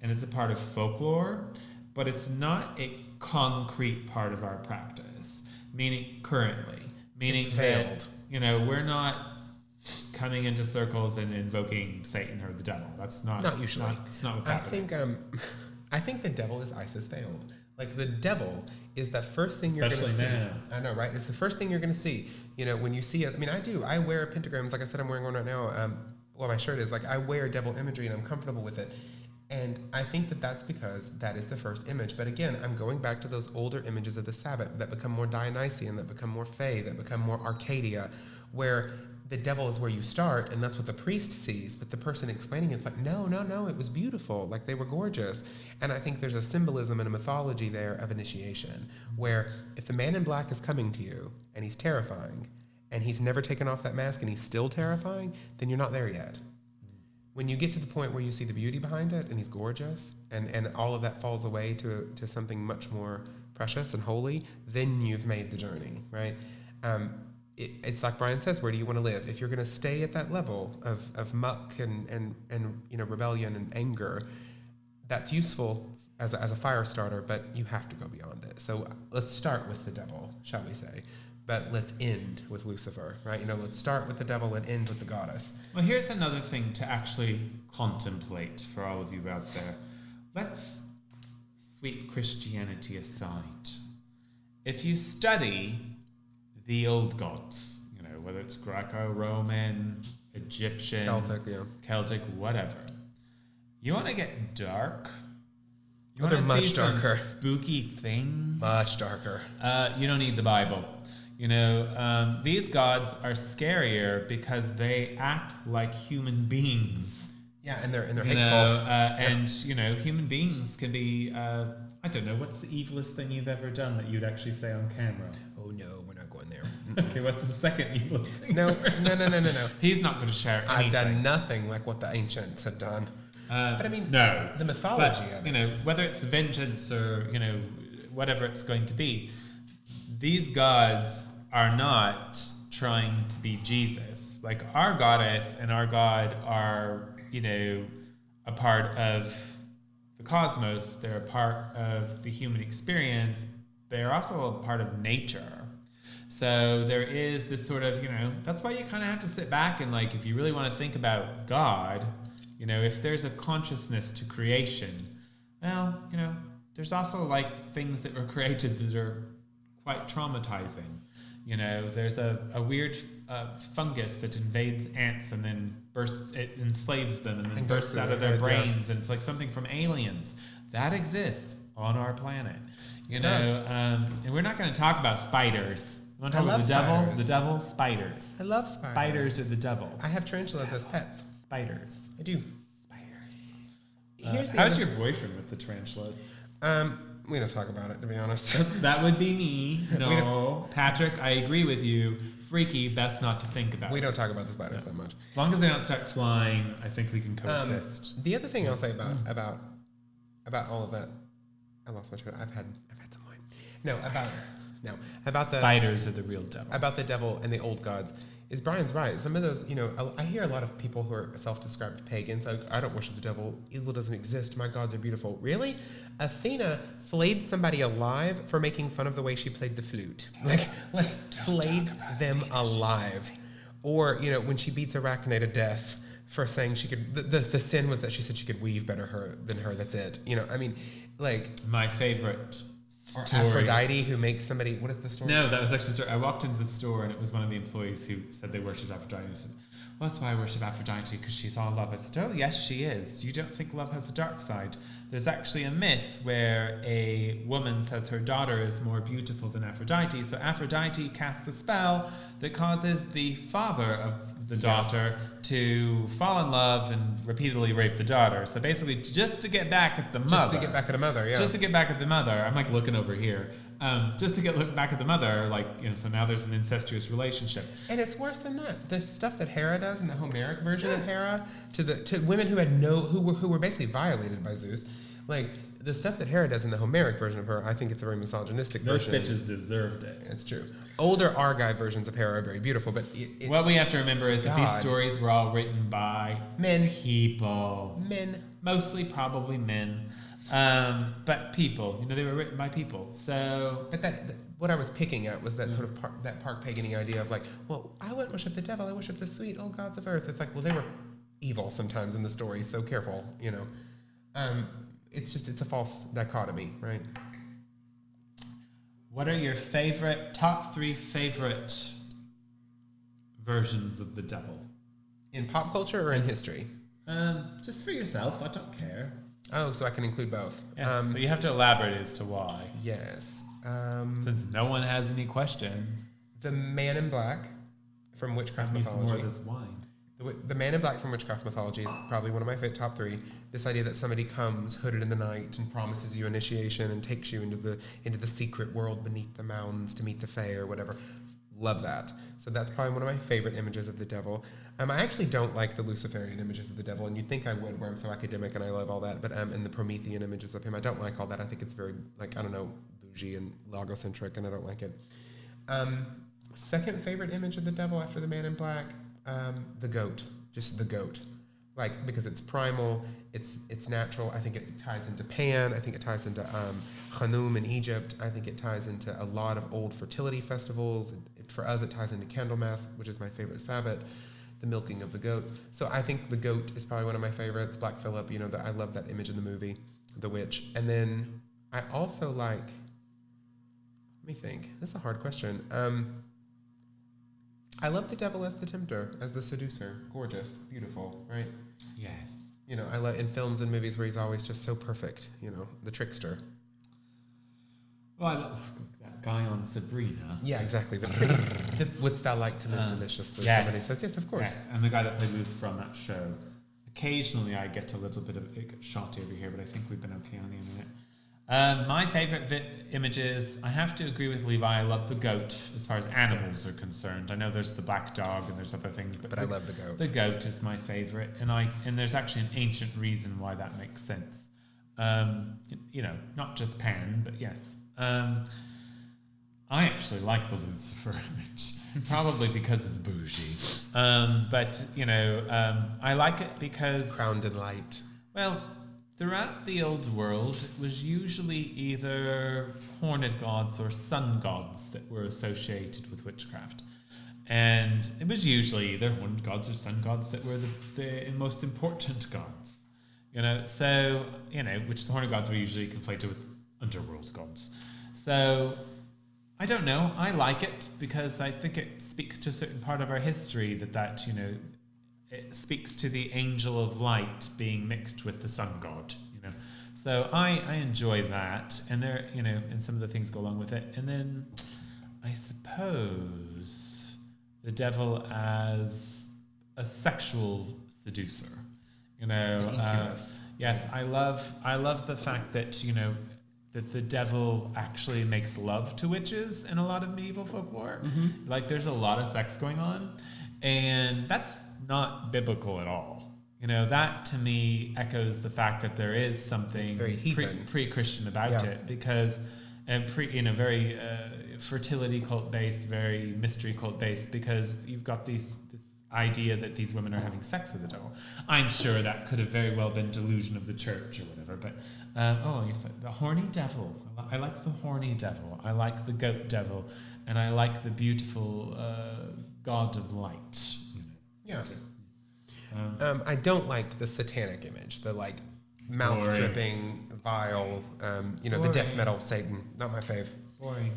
and it's a part of folklore, but it's not a concrete part of our practice, meaning it's veiled. That, you know, we're not coming into circles and invoking Satan or the devil. That's not usually. That's not what's happening. I think the devil is Isis veiled. Like the devil is the first thing you're going to see. Now. I know, right? It's the first thing you're going to see. You know, when you see it. I mean, I do. I wear pentagrams. Like I said, I'm wearing one right now. Well, my shirt is like I wear devil imagery and I'm comfortable with it. And I think that that's because that is the first image. But again, I'm going back to those older images of the Sabbath that become more Dionysian, that become more Fae, that become more Arcadia, where the devil is where you start, and that's what the priest sees. But the person explaining it's like, no, it was beautiful. Like they were gorgeous. And I think there's a symbolism and a mythology there of initiation, where if the man in black is coming to you and he's terrifying, and he's never taken off that mask and he's still terrifying, then you're not there yet. When you get to the point where you see the beauty behind it and he's gorgeous and all of that falls away to something much more precious and holy, then you've made the journey, right? It's like Brian says, where do you want to live? If you're going to stay at that level of muck and you know, rebellion and anger, that's useful as a fire starter, but you have to go beyond it. So let's start with the devil, shall we say? But let's end with Lucifer, right? You know, let's start with the devil and end with the goddess. Well, here's another thing to actually contemplate for all of you out there. Let's sweep Christianity aside. If you study the old gods, you know, whether it's Greco-Roman, Egyptian, Celtic, whatever, you want to get dark, Oh, they're much darker. Spooky things. Much darker. You don't need the Bible. You know, these gods are scarier because they act like human beings. Yeah, and they're hateful. And you know, human beings can be. I don't know. What's the evilest thing you've ever done that you'd actually say on camera? Oh no, we're not going there. Okay, what's the second evilest thing? No. He's not going to share anything. I've done nothing like what the ancients had done. But I mean, no, the mythology but, of it. You know, whether it's vengeance or you know whatever it's going to be, these gods are not trying to be Jesus. Like our goddess and our god are, you know, a part of the cosmos. They're a part of the human experience. They're also a part of nature. So there is this sort of, you know, that's why you kind of have to sit back and like, if you really want to think about God, you know, if there's a consciousness to creation, well, you know, there's also like things that were created that are quite traumatizing. You know, there's a weird fungus that invades ants and then it enslaves them and then bursts out of their brains. And it's like something from Aliens. That exists on our planet. You know, and we're not going to talk about spiders. You want to talk about the devil? Spiders. The devil? Spiders. I love spiders. Spiders are the devil. I have tarantulas as pets. Spiders. I do. Spiders. How's your boyfriend with the tarantulas? We don't talk about it, to be honest. That would be me. No. Patrick, I agree with you. Freaky, best not to think about. We don't talk about the spiders that much. As long as they don't start flying, I think we can coexist. The other thing I'll say about all of that, I lost my train. I've had some wine. About the spiders are the real devil. About the devil and the old gods. Is Brian's right. Some of those, you know, I hear a lot of people who are self-described pagans, like, I don't worship the devil, evil doesn't exist, my gods are beautiful. Really? Athena flayed somebody alive for making fun of the way she played the flute. Like flayed them alive. Or, you know, when she beats Arachne to death for saying she could, the sin was that she said she could weave better than her, that's it. You know, I mean, like. My favorite Or story. Aphrodite, who makes somebody. What is the story? No, that was actually a story. I walked into the store and it was one of the employees who said they worshipped Aphrodite. I said, well, that's why I worship Aphrodite, because she's all love. I said, oh, yes, she is. You don't think love has a dark side? There's actually a myth where a woman says her daughter is more beautiful than Aphrodite. So Aphrodite casts a spell that causes the father of the daughter to fall in love and repeatedly rape the daughter. So basically, just to get back at the mother. Just to get back at a mother, yeah. Just to get back at the mother. I'm like looking over here. Just to get back at the mother, like, you know, so now there's an incestuous relationship. And it's worse than that. The stuff that Hera does in the Homeric version of Hera to women who had who were basically violated by Zeus, like the stuff that Hera does in the Homeric version of her, I think it's a very misogynistic version. Those bitches deserved it. It's true. Older Argive versions of Hera are very beautiful, but what we have to remember is that these stories were all written by people. Men. Mostly probably men. But people, you know, they were written by people. So, but what I was picking at was that sort of that park pagan-y idea of like, well, I wouldn't worship the devil, I worship the sweet old gods of earth. It's like, well, they were evil sometimes in the story, so careful, you know. It's a false dichotomy, right? What are your top 3 favorite versions of the devil? In pop culture or in history? Just for yourself. I don't care. Oh, so I can include both. Yes, but you have to elaborate as to why. Yes. Since no one has any questions. The Man in Black from Witchcraft mythology. Some more of this wine. The Man in Black from Witchcraft mythology is probably one of my favorite top 3. This idea that somebody comes hooded in the night and promises you initiation and takes you into the secret world beneath the mountains to meet the Fae or whatever. Love that. So that's probably one of my favorite images of the devil. I actually don't like the Luciferian images of the devil, and you'd think I would, where I'm so academic and I love all that. But and the Promethean images of him, I don't like all that. I think it's very, like, I don't know, bougie and logocentric, and I don't like it. Second favorite image of the devil after the Man in Black, the goat, just the goat. Like, because it's primal, it's natural. I think it ties into Pan. I think it ties into Khanum in Egypt. I think it ties into a lot of old fertility festivals. For us, it ties into Candlemas, which is my favorite Sabbath, the milking of the goat. So I think the goat is probably one of my favorites. Black Phillip, you know, I love that image in the movie, the witch. And then I also like, let me think. This is a hard question. I love the devil as the tempter, as the seducer. Gorgeous, beautiful, right? Yes. You know, I love in films and movies where he's always just so perfect. You know, the trickster. Well, I love that guy on Sabrina. Yeah, exactly. Wouldst thou like to live deliciously? Yes. Somebody says, yes, of course. Yes, and the guy that played Lucifer on that show. Occasionally I get a little bit of it gets shot over here, but I think we've been okay on the internet. My favourite images, I have to agree with Levi, I love the goat as far as animals are concerned. I know there's the black dog and there's other things, but I love the goat. The goat is my favourite, and there's actually an ancient reason why that makes sense. You know, not just Pan, but yes. I actually like the Lucifer image, probably because it's bougie. But, you know, I like it because... Crowned in light. Well, throughout the old world, it was usually either horned gods or sun gods that were associated with witchcraft. And it was usually either horned gods or sun gods that were the most important gods. You know, so, you know, which the horned gods were usually conflated with underworld gods. So, I don't know. I like it because I think it speaks to a certain part of our history that you know, it speaks to the angel of light being mixed with the sun god, you know. So I enjoy that, and there, you know, and some of the things go along with it. And then I suppose the devil as a sexual seducer, you know. Yes, I love the fact that, you know, that the devil actually makes love to witches in a lot of medieval folklore. Mm-hmm. Like, there's a lot of sex going on, and that's not biblical at all. You know, that to me echoes the fact that there is something pre-Christian about it, because in a very fertility cult based, very mystery cult based, because you've got this idea that these women are having sex with the devil. I'm sure that could have very well been delusion of the church or whatever, but yes, the horny devil. I like the horny devil. I like the goat devil, and I like the beautiful god of light. You know. Yeah. I don't like the satanic image, the like mouth dripping, vile. You know, the death metal Satan. Not my fave. Boring.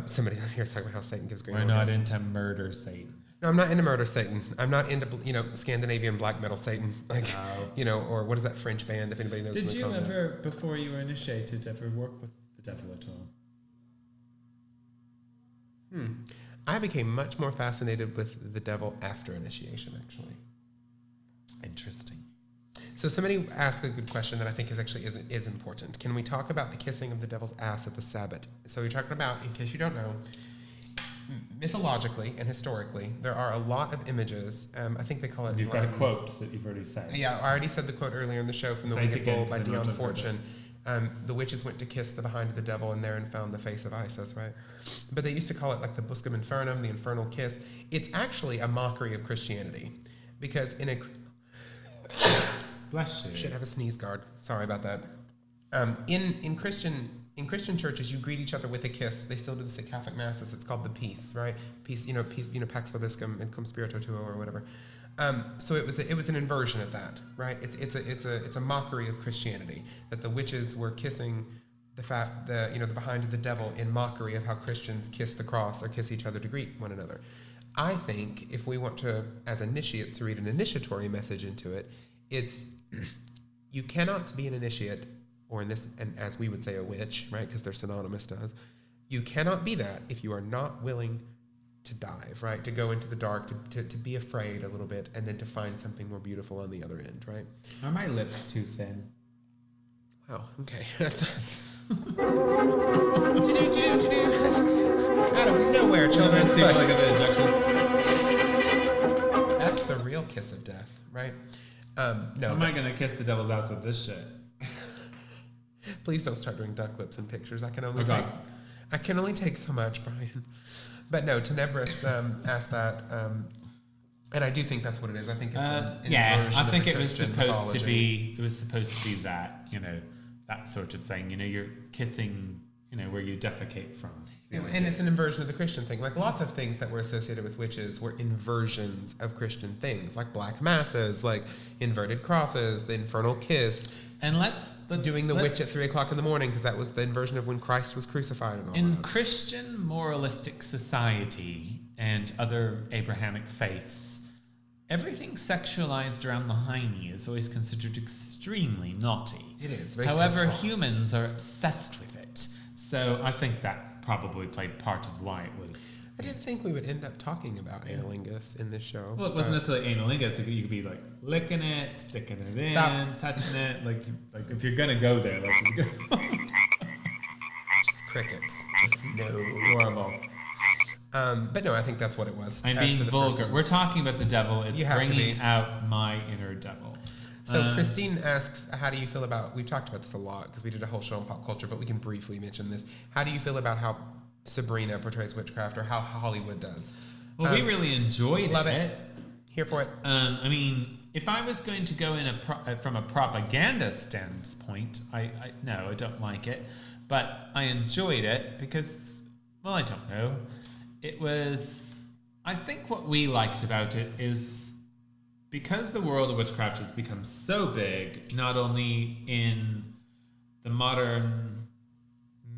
Somebody here is talking about how Satan gives great. We're not into murder Satan. No, I'm not into murder Satan. I'm not into, you know, Scandinavian black metal Satan. Like, you know, or what is that French band, if anybody knows. Did you ever, before you were initiated, ever work with the devil at all? I became much more fascinated with the devil after initiation, actually. Interesting. So somebody asked a good question that I think is important. Can we talk about the kissing of the devil's ass at the Sabbat? So we're talking about, in case you don't know, mythologically and historically, there are a lot of images. I think they call it... You've got a quote that you've already said. Yeah, I already said the quote earlier in the show from The Wicked Bull by Dion Fortune. The witches went to kiss the behind of the devil and therein found the face of Isis, right? But they used to call it like the Buscum Infernum, the infernal kiss. It's actually a mockery of Christianity. Because in a... Bless you. Should have a sneeze guard. Sorry about that. In Christian churches, you greet each other with a kiss. They still do this at Catholic masses. It's called the peace, right? Peace, Pax Vobiscum and Cum Spiritu Tuo or whatever. So it was an inversion of that, right? It's a mockery of Christianity that the witches were kissing the behind of the devil in mockery of how Christians kiss the cross or kiss each other to greet one another. I think if we want to, as initiate, to read an initiatory message into it, it's you cannot be an initiate, or in this, and as we would say, a witch, right? Because they're synonymous to us. You cannot be that if you are not willing to dive, right? To go into the dark, to be afraid a little bit, and then to find something more beautiful on the other end, right? Are my lips too thin? Wow, okay. Out of nowhere, children. Like an injection. That's the real kiss of death, right? No. How am I going to kiss the devil's ass with this shit? Please don't start doing duck lips in pictures. I can only take so much, Brian. But no, Tenebris asked that, and I do think that's what it is. I think it's an I think it was Christian supposed mythology. to be. It was supposed to be that, that sort of thing. You're kissing, where you defecate from. And it's an inversion of the Christian thing. Like lots of things that were associated with witches were inversions of Christian things, like black masses, like inverted crosses, the infernal kiss. And let's doing the witch at 3:00 in the morning because that was the inversion of when Christ was crucified and all in that. Christian moralistic society and other Abrahamic faiths, everything sexualized around the hiney is always considered extremely naughty. It is. However, humans are obsessed with it. So I think that probably played part of why it was. I didn't think we would end up talking about analingus in this show. Well, it wasn't necessarily analingus. You could be like licking it, sticking it in, touching it. Like if you're gonna go there, let's just go. Just crickets. Just no. Horrible. But no, I think that's what it was. I'm being vulgar. We're talking about the devil. It's bringing out my inner devil. So Christine asks, how do you feel about, we've talked about this a lot because we did a whole show on pop culture, but we can briefly mention this. How do you feel about how Sabrina portrays witchcraft or how Hollywood does? Well, we really enjoyed love it. Here for it. I mean, if I was going to go in from a propaganda standpoint, I don't like it. But I enjoyed it because, well, I don't know. It was, I think what we liked about it is because the world of witchcraft has become so big, not only in the modern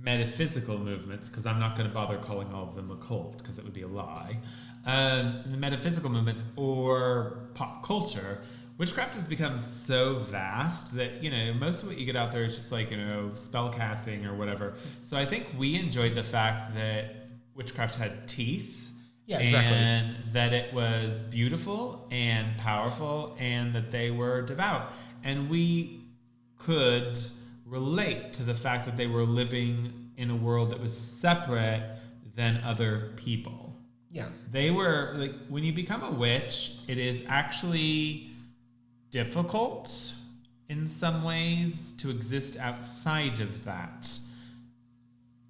metaphysical movements, because I'm not going to bother calling all of them occult, because it would be a lie, the metaphysical movements or pop culture, witchcraft has become so vast that, most of what you get out there is just like, spell casting or whatever. So I think we enjoyed the fact that witchcraft had teeth. Yeah, exactly. And that it was beautiful and powerful and that they were devout. And we could relate to the fact that they were living in a world that was separate than other people. Yeah. They were, like, when you become a witch, it is actually difficult in some ways to exist outside of that.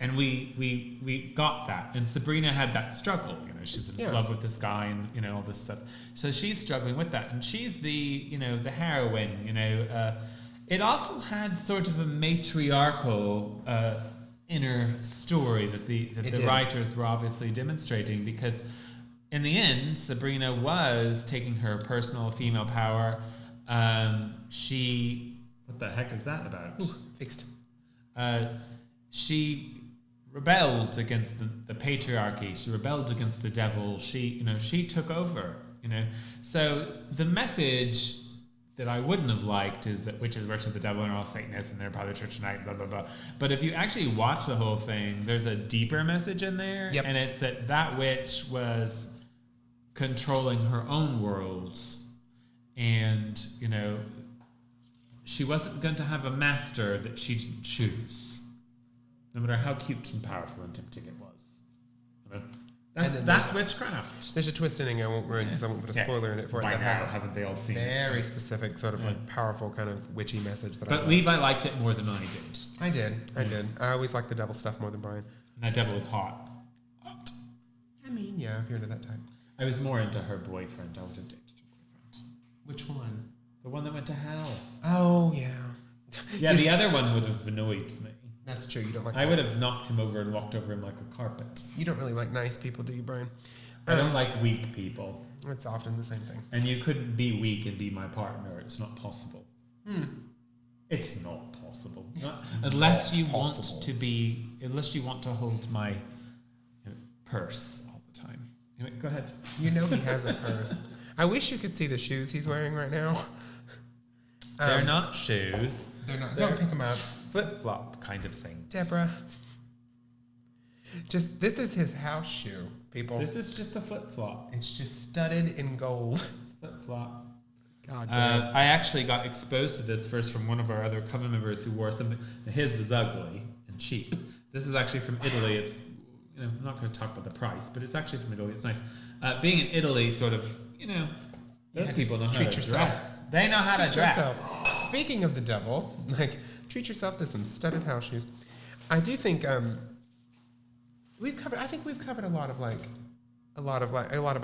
And we got that. And Sabrina had that struggle. She's in love with this guy and, all this stuff. So she's struggling with that. And she's the heroine, It also had sort of a matriarchal inner story that the writers were obviously demonstrating, because in the end, Sabrina was taking her personal female power. What the heck is that about? Ooh, fixed. She rebelled against the patriarchy. She rebelled against the devil. She took over. So the message that I wouldn't have liked is that witches worship the devil and are all Satanists and they're part of the church tonight, blah, blah, blah. But if you actually watch the whole thing, there's a deeper message in there. Yep. And it's that witch was controlling her own worlds. And, she wasn't going to have a master that she didn't choose. No matter how cute and powerful and tempting it was. That's witchcraft. There's a twist ending I won't ruin because I won't put a spoiler in it for it. By that now, has haven't they all seen it? Very specific, sort of like powerful kind of witchy message that But Levi liked it more than I did. I did. I always like the devil stuff more than Brian. And that devil was hot. I mean, yeah, if you're into that type. I was more into her boyfriend. I would have dated her boyfriend. Which one? The one that went to hell. Oh, yeah. Yeah, the other one would have annoyed me. That's true. You don't like. I would have knocked him over and walked over him like a carpet. You don't really like nice people, do you, Brian? I don't like weak people. It's often the same thing. And you couldn't be weak and be my partner. It's not possible. It's not possible. Unless you want to hold my purse all the time. Anyway, go ahead. He has a purse. I wish you could see the shoes he's wearing right now. They're not shoes. They're not. Don't pick them up. Flip-flop kind of thing. Deborah. This is his house shoe, people. This is just a flip-flop. It's just studded in gold. Flip-flop. God damn. I actually got exposed to this first from one of our other Covendom members who wore something. His was ugly and cheap. This is actually from Italy. It's, I'm not going to talk about the price, but it's actually from Italy. It's nice. Being in Italy, sort of, those people know how to dress. They know how to dress. Yourself. Speaking of the devil, treat yourself to some studded house shoes. I do think we've covered a lot about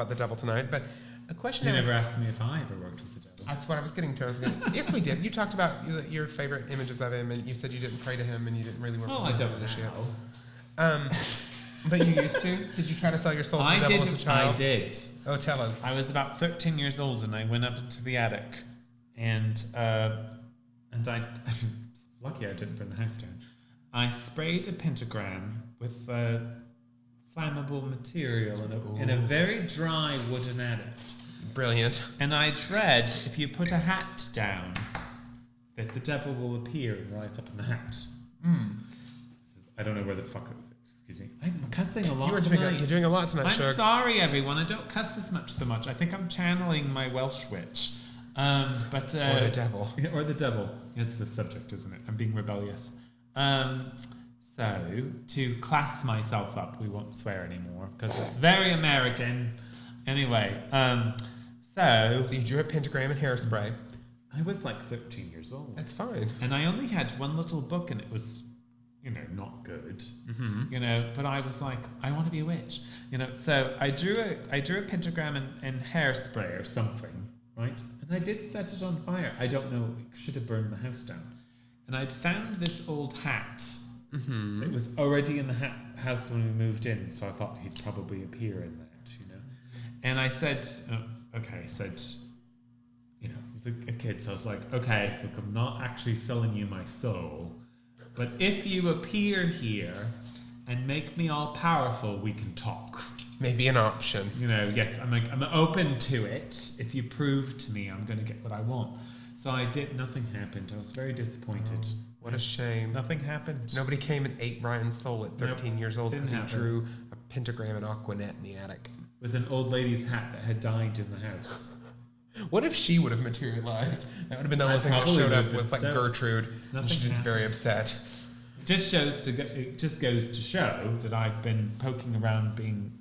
the devil tonight. But a question. You never asked me if I ever worked with the devil. That's what I was getting to. Yes, we did. You talked about your favorite images of him, and you said you didn't pray to him, and you didn't really work with him. I don't know. But you used to? Did you try to sell your soul to the devil as a child? I did. Oh, tell us. I was about 13 years old, and I went up into the attic, and I lucky I didn't burn the house down. I sprayed a pentagram with flammable material in a very dry wooden addict. Brilliant. And I'd read if you put a hat down, that the devil will appear and rise up in the hat. I don't know where the fuck. Excuse me. I'm cussing a lot tonight. You're doing a lot tonight, I'm sorry, everyone. I don't cuss this much so much. I think I'm channeling my Welsh witch. Or the devil. Or the devil. It's the subject, isn't it? I'm being rebellious. So, to class myself up, we won't swear anymore, because it's very American. Anyway, so you drew a pentagram and hairspray. I was like 13 years old. That's fine. And I only had one little book, and it was, not good. But I was like, I want to be a witch. So I drew a pentagram and hairspray or something, right? And I did set it on fire. I don't know, it should have burned the house down. And I'd found this old hat. It was already in the house when we moved in, so I thought he'd probably appear in that, And I said, he was a kid, so I was like, okay, look, I'm not actually selling you my soul, but if you appear here and make me all powerful, we can talk. Maybe an option. Yes, I'm open to it. If you prove to me, I'm going to get what I want. So I did. Nothing happened. I was very disappointed. Oh, what a shame. Nothing happened. Nobody came and ate Ryan's soul at 13 years old because he drew a pentagram and aquanet in the attic. With an old lady's hat that had died in the house. What if she would have materialized? That would have been the only thing that showed up with Gertrude. And she's just very upset. It just goes to show that I've been poking around being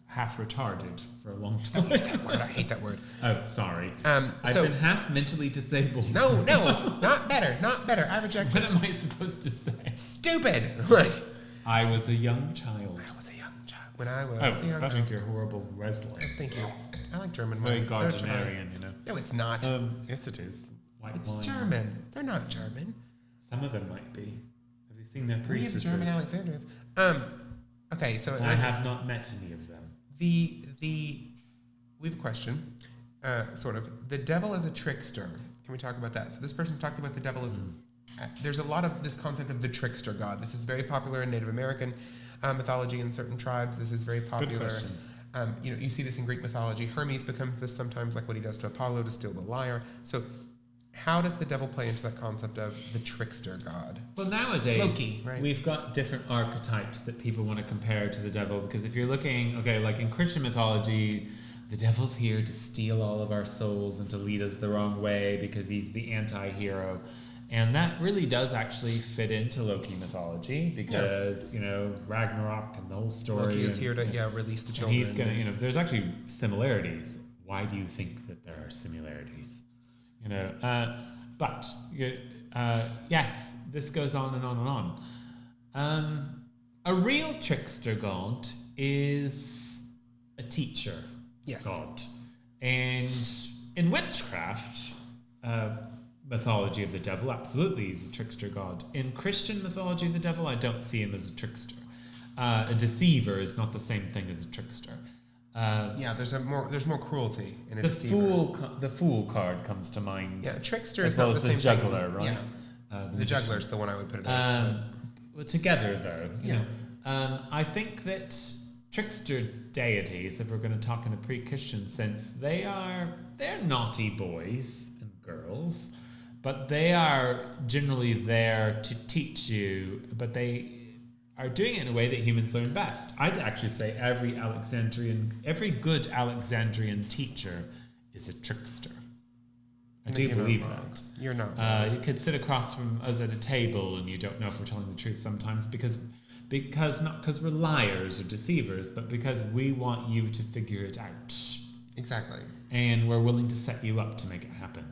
half retarded for a long time. I hate that word. Oh, sorry. I've been half mentally disabled. No, not better. I reject it. What am I supposed to say? Stupid. I was a young child. When I was especially your horrible wrestler. Oh, thank you. I like German wine. Very Gardnerian, No, it's not. Yes, it is. It's wine. German. They're not German. Some of them might be. Have you seen their priestesses? We have German Alexandrians. Okay, so I have not met any of them. We have a question. Sort of. The devil as a trickster. Can we talk about that? So this person's talking about the devil as. There's a lot of this concept of the trickster god. This is very popular in Native American mythology in certain tribes. This is very popular. Good question. You see this in Greek mythology. Hermes becomes this sometimes, like what he does to Apollo to steal the lyre. So how does the devil play into that concept of the trickster god? Well, nowadays, Loki, right? We've got different archetypes that people want to compare to the devil, because if you're looking, like in Christian mythology, the devil's here to steal all of our souls and to lead us the wrong way because he's the anti-hero. And that really does actually fit into Loki mythology because, Ragnarok and the whole story. Loki is here to, release the children. And he's going to, there's actually similarities. Why do you think that there are similarities? Yes, this goes on and on and on. A real trickster god is a teacher god. And in witchcraft, mythology of the devil, absolutely, he's a trickster god. In Christian mythology of the devil, I don't see him as a trickster. A deceiver is not the same thing as a trickster. There's more cruelty in a deceiver. The fool card comes to mind. Yeah, trickster is not the same juggler, thing. right? Yeah. The juggler's the one I would put it as. Well, together though, I think that trickster deities, if we're going to talk in a pre-Christian sense, they're naughty boys and girls, but they are generally there to teach you, but they are doing it in a way that humans learn best. I'd actually say every good Alexandrian teacher is a trickster. I do believe that. You're not. You could sit across from us at a table and you don't know if we're telling the truth sometimes because not because we're liars or deceivers, but because we want you to figure it out. Exactly. And we're willing to set you up to make it happen.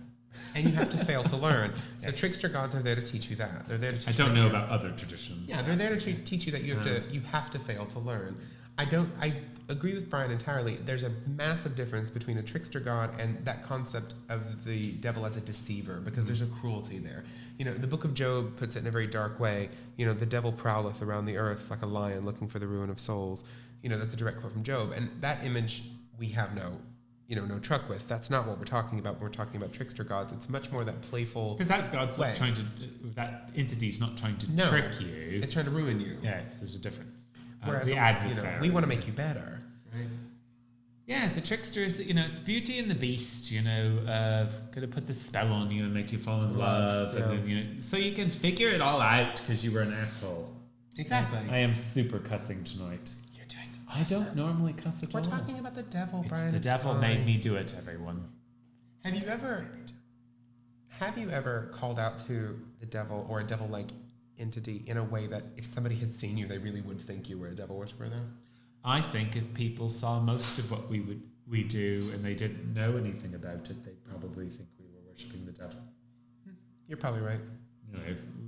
And you have to fail to learn. So trickster gods are there to teach you that. They're there to teach I don't know about other traditions. Yeah, they're there to teach you that you have to fail to learn. I agree with Brian entirely. There's a massive difference between a trickster god and that concept of the devil as a deceiver, because there's a cruelty there. The book of Job puts it in a very dark way. The devil prowleth around the earth like a lion looking for the ruin of souls. That's a direct quote from Job. And that image we have no truck with. That's not what we're talking about when we're talking about trickster gods. It's much more that playful. Because that god's not trying to, that entity's not trying to trick you. It's trying to ruin you. Yes, there's a difference. Whereas the adversary. we want to make you better, right? Yeah, the trickster is, it's Beauty and the Beast, going to put the spell on you and make you fall in love. Yeah. And then, so you can figure it all out because you were an asshole. Exactly. I am super cussing tonight. You're doing awesome. I don't normally cuss at all. We're talking about the devil, Brian. The devil made me do it, everyone. Have you ever called out to the devil or a devil-like entity in a way that if somebody had seen you, they really would think you were a devil worshiper, though? I think if people saw most of what we do and they didn't know anything about it, they'd probably think we were worshipping the devil. You're probably right.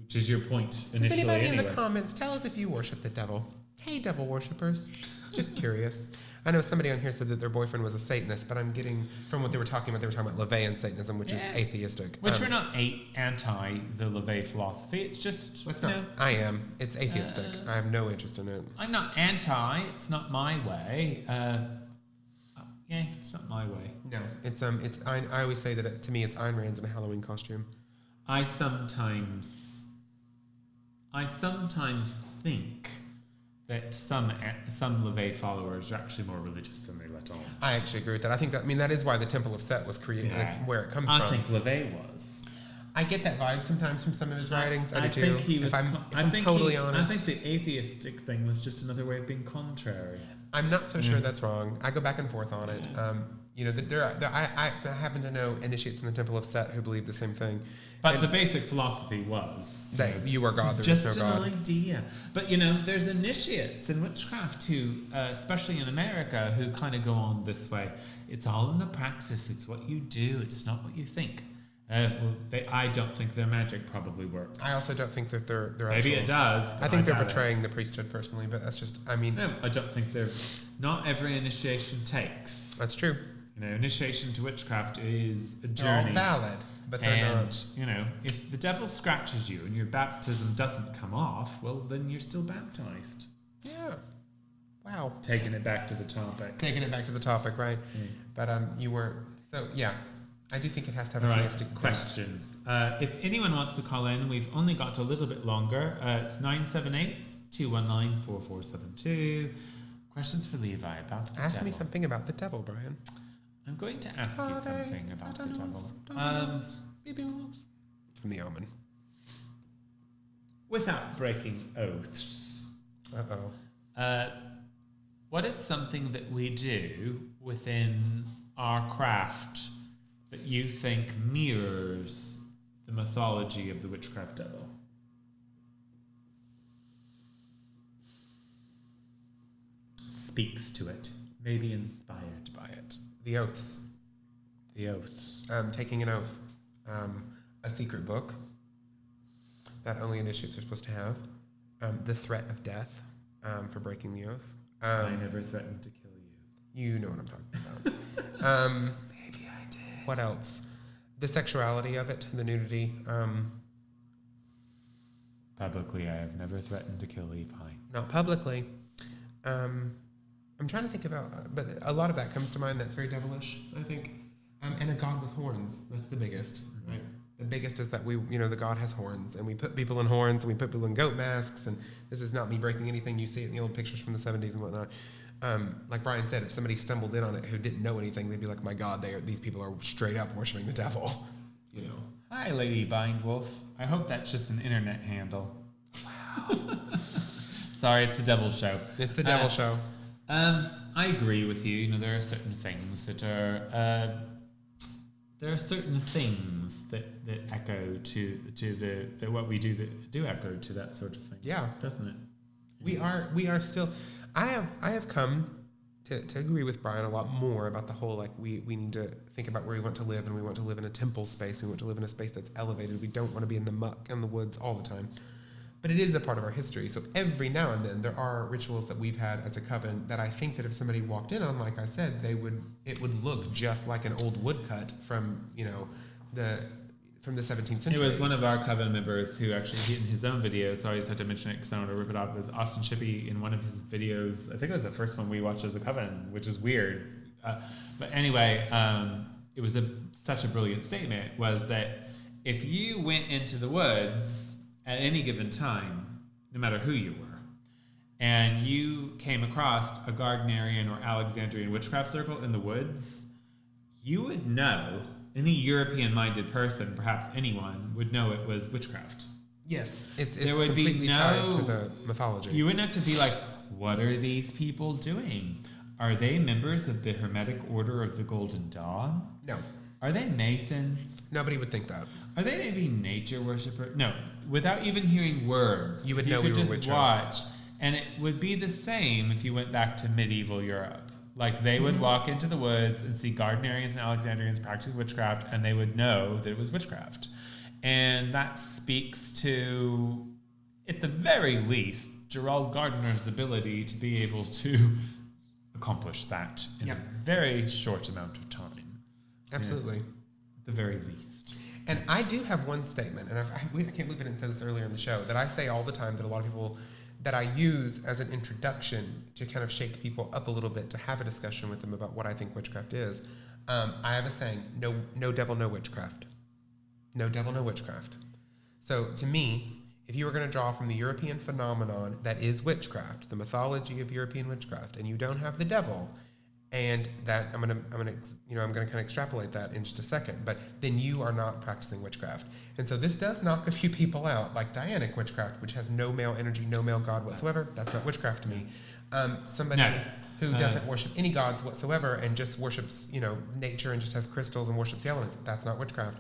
Which is your point initially. Does anybody in the comments tell us if you worship the devil? Hey, devil worshippers. Just curious. I know somebody on here said that their boyfriend was a Satanist, but I'm getting from what they were talking about Levian Satanism, which is atheistic. Which we're not anti the Levi philosophy. It's just I am. It's atheistic. I have no interest in it. I'm not anti. It's not my way. It's not my way. No, it's I always say that to me it's Ayn Rand's in a Halloween costume. I sometimes think that some Levi followers are actually more religious than they let on. I actually agree with that. I think that is why the Temple of Set was created, where it comes from. I think Levi was. I get that vibe sometimes from some of his writings. I do too. Think he was. If I'm totally honest, I think the atheistic thing was just another way of being contrary. I'm not so sure that's wrong. I go back and forth on it. I happen to know initiates in the Temple of Set who believe the same thing. But the basic philosophy was that you are God, there is no God. Just an idea. But there's initiates in witchcraft who, especially in America, who kind of go on this way. It's all in the praxis. It's what you do. It's not what you think. I don't think their magic probably works. I also don't think that they're maybe actual, it does. I think they're betraying the priesthood personally, but that's just No, I don't think they're. Not every initiation takes. That's true. Initiation to witchcraft is a journey. They're all valid, but they're not. If the devil scratches you and your baptism doesn't come off, well, then you're still baptized. Yeah. Wow. Taking it back to the topic. Right? But you were I do think it has to have a theistic questions. If anyone wants to call in, we've only got a little bit longer. It's 978-219-4472. Questions for Levi about the devil. Ask me something about the devil, Brian. I'm going to ask you something about the devil. From the Omen. Without breaking oaths. What is something that we do within our craft that you think mirrors the mythology of the witchcraft devil? Speaks to it, maybe inspired by it. The oaths. Taking an oath. A secret book that only initiates are supposed to have. The threat of death for breaking the oath. I never threatened to kill you. You know what I'm talking about. Maybe I did. What else? The sexuality of it, the nudity. Publicly, I have never threatened to kill Levi. Not publicly. I'm trying to think about, but a lot of that comes to mind that's very devilish, I think. And a god with horns. That's the biggest, right? The biggest is that the god has horns, and we put people in horns, and we put people in goat masks, and this is not me breaking anything. You see it in the old pictures from the 70s and whatnot. Like Brian said, if somebody stumbled in on it who didn't know anything, they'd be like, my God, these people are straight up worshiping the devil, Hi, Lady Bindwolf. I hope that's just an internet handle. Wow. Sorry, it's the Devil Show. It's the Devil Show. I agree with you. There are certain things that are... there are certain things that echo to the what we do that do echo to that sort of thing. Yeah. Doesn't it? We are still... I have come to agree with Brian a lot more about the whole, we need to think about where we want to live, and we want to live in a temple space. We want to live in a space that's elevated. We don't want to be in the muck and the woods all the time. But it is a part of our history. So every now and then there are rituals that we've had as a coven that I think that if somebody walked in on, like I said, it would look just like an old woodcut from, from the 17th century. It was one of our coven members who actually, in his own video, sorry I just had to mention it because I don't want to rip it off, was Austin Shippey in one of his videos. I think it was the first one we watched as a coven, which is weird. But anyway, it was such a brilliant statement, was that if you went into the woods at any given time, no matter who you were, and you came across a Gardnerian or Alexandrian witchcraft circle in the woods, you would know, any European-minded person, perhaps anyone, would know it was witchcraft. Yes, it's completely tied to the mythology. You wouldn't have to be like, what are these people doing? Are they members of the Hermetic Order of the Golden Dawn? No. Are they Masons? Nobody would think that. Are they maybe nature worshippers? No. Without even hearing words, you would know we were witches. Watch, and it would be the same if you went back to medieval Europe. Like, they would walk into the woods and see Gardnerians and Alexandrians practicing witchcraft, and they would know that it was witchcraft. And that speaks to, at the very least, Gerald Gardner's ability to be able to accomplish that in a very short amount of time. Absolutely. At the very least. And I do have one statement, and I can't believe I didn't say this earlier in the show, that I say all the time that a lot of people, that I use as an introduction to kind of shake people up a little bit, to have a discussion with them about what I think witchcraft is. I have a saying, no devil, no witchcraft. No devil, no witchcraft. So to me, if you were going to draw from the European phenomenon that is witchcraft, the mythology of European witchcraft, and you don't have the devil, and that I'm gonna kind of extrapolate that in just a second, but then you are not practicing witchcraft. And so this does knock a few people out, like Dianic witchcraft, which has no male energy, no male god whatsoever. That's not witchcraft to me. Somebody who doesn't worship any gods whatsoever and just worships, nature and just has crystals and worships the elements, that's not witchcraft.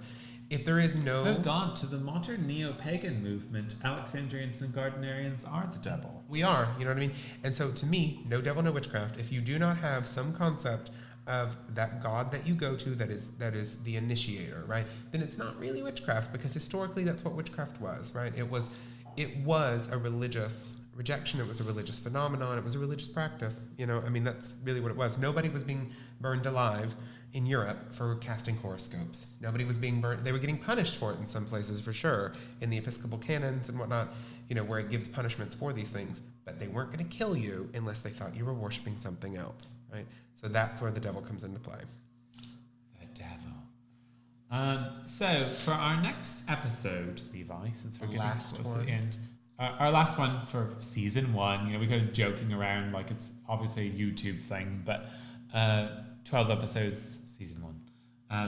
If there is no... Oh God, to the modern neo-pagan movement, Alexandrians and Gardnerians are the devil. We are, you know what I mean? And so to me, no devil, no witchcraft. If you do not have some concept of that god that you go to that is the initiator, right, then it's not really witchcraft, because historically that's what witchcraft was, right? It was a religious rejection. It was a religious phenomenon. It was a religious practice. That's really what it was. Nobody was being burned alive in Europe for casting horoscopes. Nobody was being burned. They were getting punished for it in some places, for sure, in the Episcopal canons and whatnot, where it gives punishments for these things. But they weren't going to kill you unless they thought you were worshiping something else, right? So that's where the devil comes into play. The devil. So for our next episode, Levi, since we're getting close to the end, our last one for season 1, we go joking around like it's obviously a YouTube thing, but 12 episodes, season 1.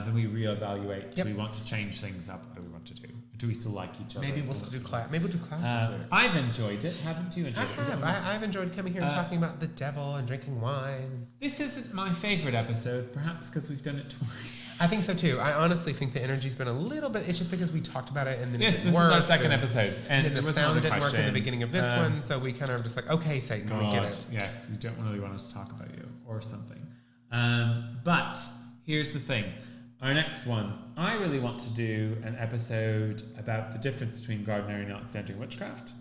Then we reevaluate. Do we want to change things up? What do we want to do? Or do we still like each other? Maybe we'll still do class. Maybe we'll do classes. I've enjoyed it. Haven't you enjoyed it? I've enjoyed coming here and talking about the devil and drinking wine. This isn't my favorite episode, perhaps because we've done it twice. I think so too. I honestly think the energy's been a little bit. It's just because we talked about it and then this is our second episode, and the sound didn't work at the beginning of this one, so we kind of just like, okay, Satan, we get it. Yes, you don't really want us to talk about you or something. But here's the thing. Our next one, I really want to do an episode about the difference between Gardnerian and Alexandrian witchcraft,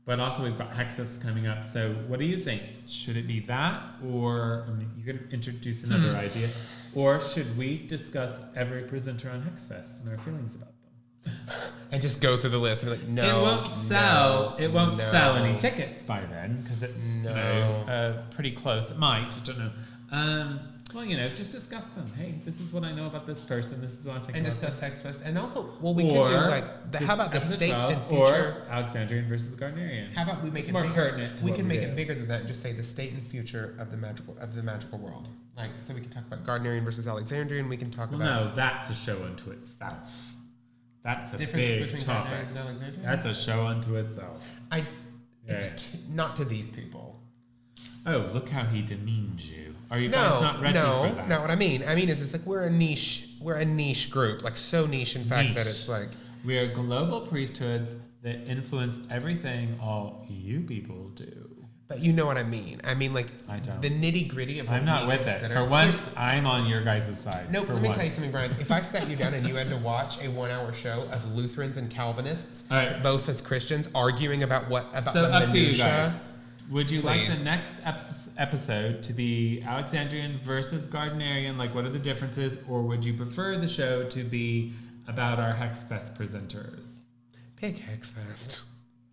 but also we've got Hexifs coming up. So what do you think? Should it be that, or you can introduce another idea, or should we discuss every presenter on Hexfest and our feelings about them? And just go through the list and be like, no, it won't sell any tickets by then, because it's pretty close. It might, I don't know. Just discuss them. Hey, this is what I know about this person. This is what I think. And discuss Hexfest. And also, we could do how about the state and future, or Alexandrian versus Gardnerian? How about we make it more bigger? Pertinent? We can make it bigger than that and just say the state and future of the magical world. Like, so we can talk about Gardnerian versus Alexandrian. We can talk about. No, that's a show unto itself. That's a differences big between topic. Gardnerians and Alexandrians. That's a show unto itself. It's not to these people. Oh, look how he demeans you. Are you guys not ready for that? No, what I mean is it's like we're a niche group, like so niche in fact that it's like we are global priesthoods that influence everything all you people do. But you know what I mean. I mean, like, I don't. The nitty-gritty of what I'm not with it. For once, I'm on your guys' side. No, let me tell you something, Brian. If I sat you down and you had to watch a 1-hour show of Lutherans and Calvinists, both as Christians, arguing about the up to you guys. minutia. Would you like the next episode to be Alexandrian versus Gardnerian? Like, what are the differences? Or would you prefer the show to be about our Hexfest presenters? Pick Hexfest.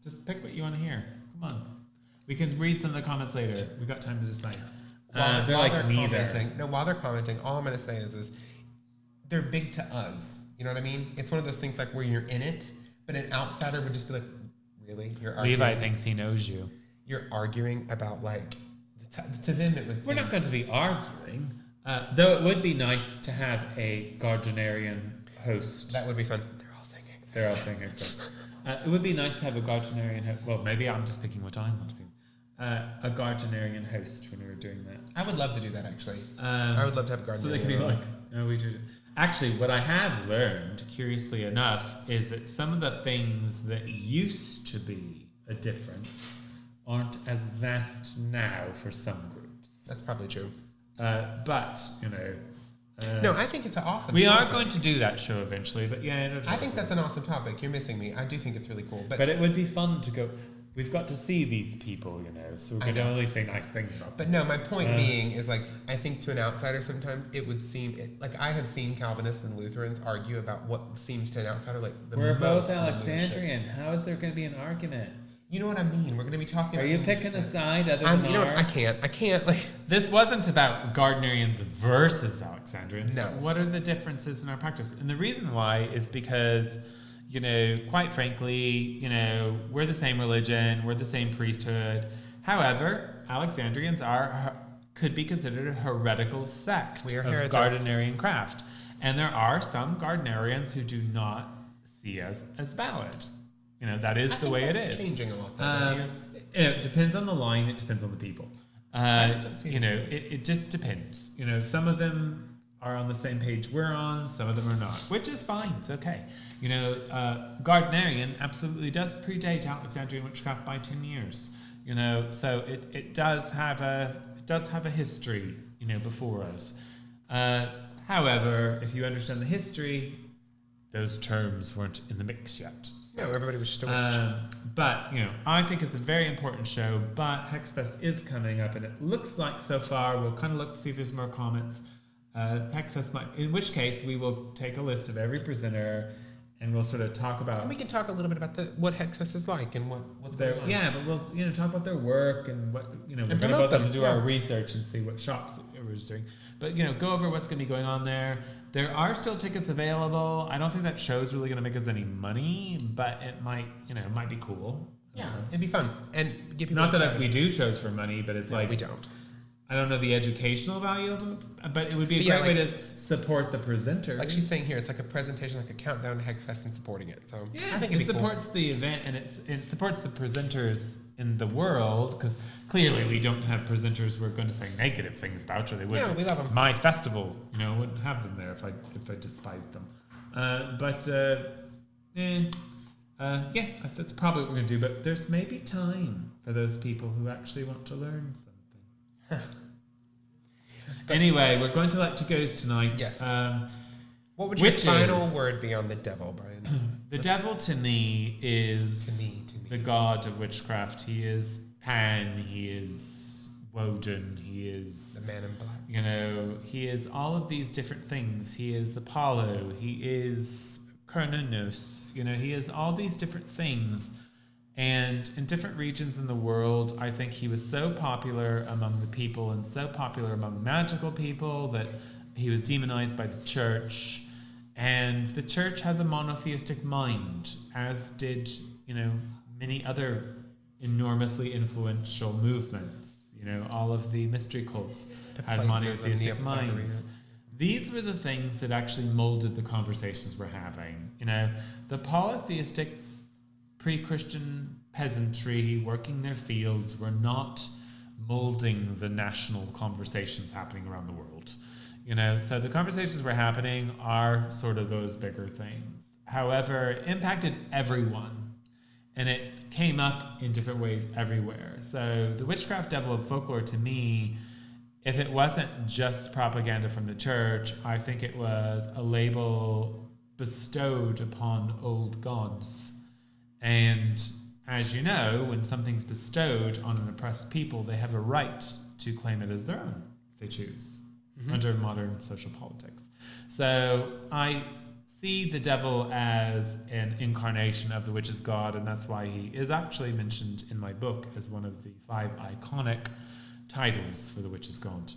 Just pick what you want to hear. Come on. We can read some of the comments later. We've got time to decide. While they're commenting, all I'm going to say is they're big to us. You know what I mean? It's one of those things like where you're in it, but an outsider would just be like, really? You're arguing? Levi thinks he knows you. you're arguing about like, to them it would seem... We're not going to be arguing, though it would be nice to have a Gardnerian host. That would be fun. They're all saying exactly. It would be nice to have a Gardnerian host. Well, maybe I'm just picking what I want to be. A Gardnerian host when we were doing that. I would love to do that, actually. I would love to have a Gardnerian. So they could be like, no, we do. Actually, what I have learned, curiously enough, is that some of the things that used to be a difference aren't as vast now for some groups. That's probably true. But, no, I think it's an awesome We topic. are going to do that show eventually, but yeah. I think that's an awesome topic. You're missing me. I do think it's really cool. But it would be fun to go... We've got to see these people, so we can only say nice things about them. But no, my point being is like, I think to an outsider sometimes it would seem, like I have seen Calvinists and Lutherans argue about what seems to an outsider like the We're most both Alexandrian. How is there going to be an argument? You know what I mean? We're going to be talking Are about... you picking a side other than you know ours? what? I can't, like... This wasn't about Gardnerians versus Alexandrians. No. What are the differences in our practice? And the reason why is because... quite frankly, we're the same religion, we're the same priesthood. However, Alexandrians could be considered a heretical sect of Gardnerian craft. And there are some Gardnerians who do not see us as valid. That is the way it is. It's changing a lot, though, it depends on the line, it depends on the people. It just depends. Some of them are on the same page we're on, some of them are not, which is fine, it's okay. Gardnerian absolutely does predate Alexandrian witchcraft by 10 years. So it does have a history, before us. However, if you understand the history, those terms weren't in the mix yet. So. No, everybody was just a witch. But, I think it's a very important show, but Hexfest is coming up, and it looks like so far, we'll kind of look to see if there's more comments. Hexfest might, in which case we will take a list of every presenter and we'll sort of talk about... And we can talk a little bit about what Hexfest is like and what's going on. Yeah, but we'll talk about their work and what, we're going to go them to do our research and see what shops everyone's doing. But, go over what's going to be going on there. There are still tickets available. I don't think that show's really going to make us any money, but it might, it might be cool. Yeah, it'd be fun. And give people... Not that we do shows for money, but it's like... we don't. I don't know the educational value of them, but it would be a great way to support the presenter. Like she's saying here, it's like a presentation, like a countdown to Hexfest and supporting it. So yeah, I think it supports the event and it supports the presenters in the world, because clearly we don't have presenters we're going to say negative things about, or they wouldn't. Yeah, we love them. My festival, wouldn't have them there if I despised them. That's probably what we're going to do. But there's maybe time for those people who actually want to learn something. Anyway, we're going to let you go tonight. Yes. What would your final word be on the devil, Brian? The devil to me is the god of witchcraft. He is Pan. He is Woden. He is the man in black. He is all of these different things. He is Apollo. He is Cernunnos. He is all these different things. And in different regions in the world, I think he was so popular among the people and so popular among magical people that he was demonized by the church. And the church has a monotheistic mind, as did, many other enormously influential movements. All of the mystery cults had monotheistic minds. These were the things that actually molded the conversations we're having. The polytheistic pre-Christian peasantry working their fields were not molding the national conversations happening around the world. So the conversations were happening are sort of those bigger things. However, it impacted everyone, and it came up in different ways everywhere. So the witchcraft devil of folklore, to me, if it wasn't just propaganda from the church, I think it was a label bestowed upon old gods. And as you know, when something's bestowed on an oppressed people, they have a right to claim it as their own, if they choose, under modern social politics. So I see the devil as an incarnation of the witch's god, and that's why he is actually mentioned in my book as one of the 5 iconic titles for the witch's god,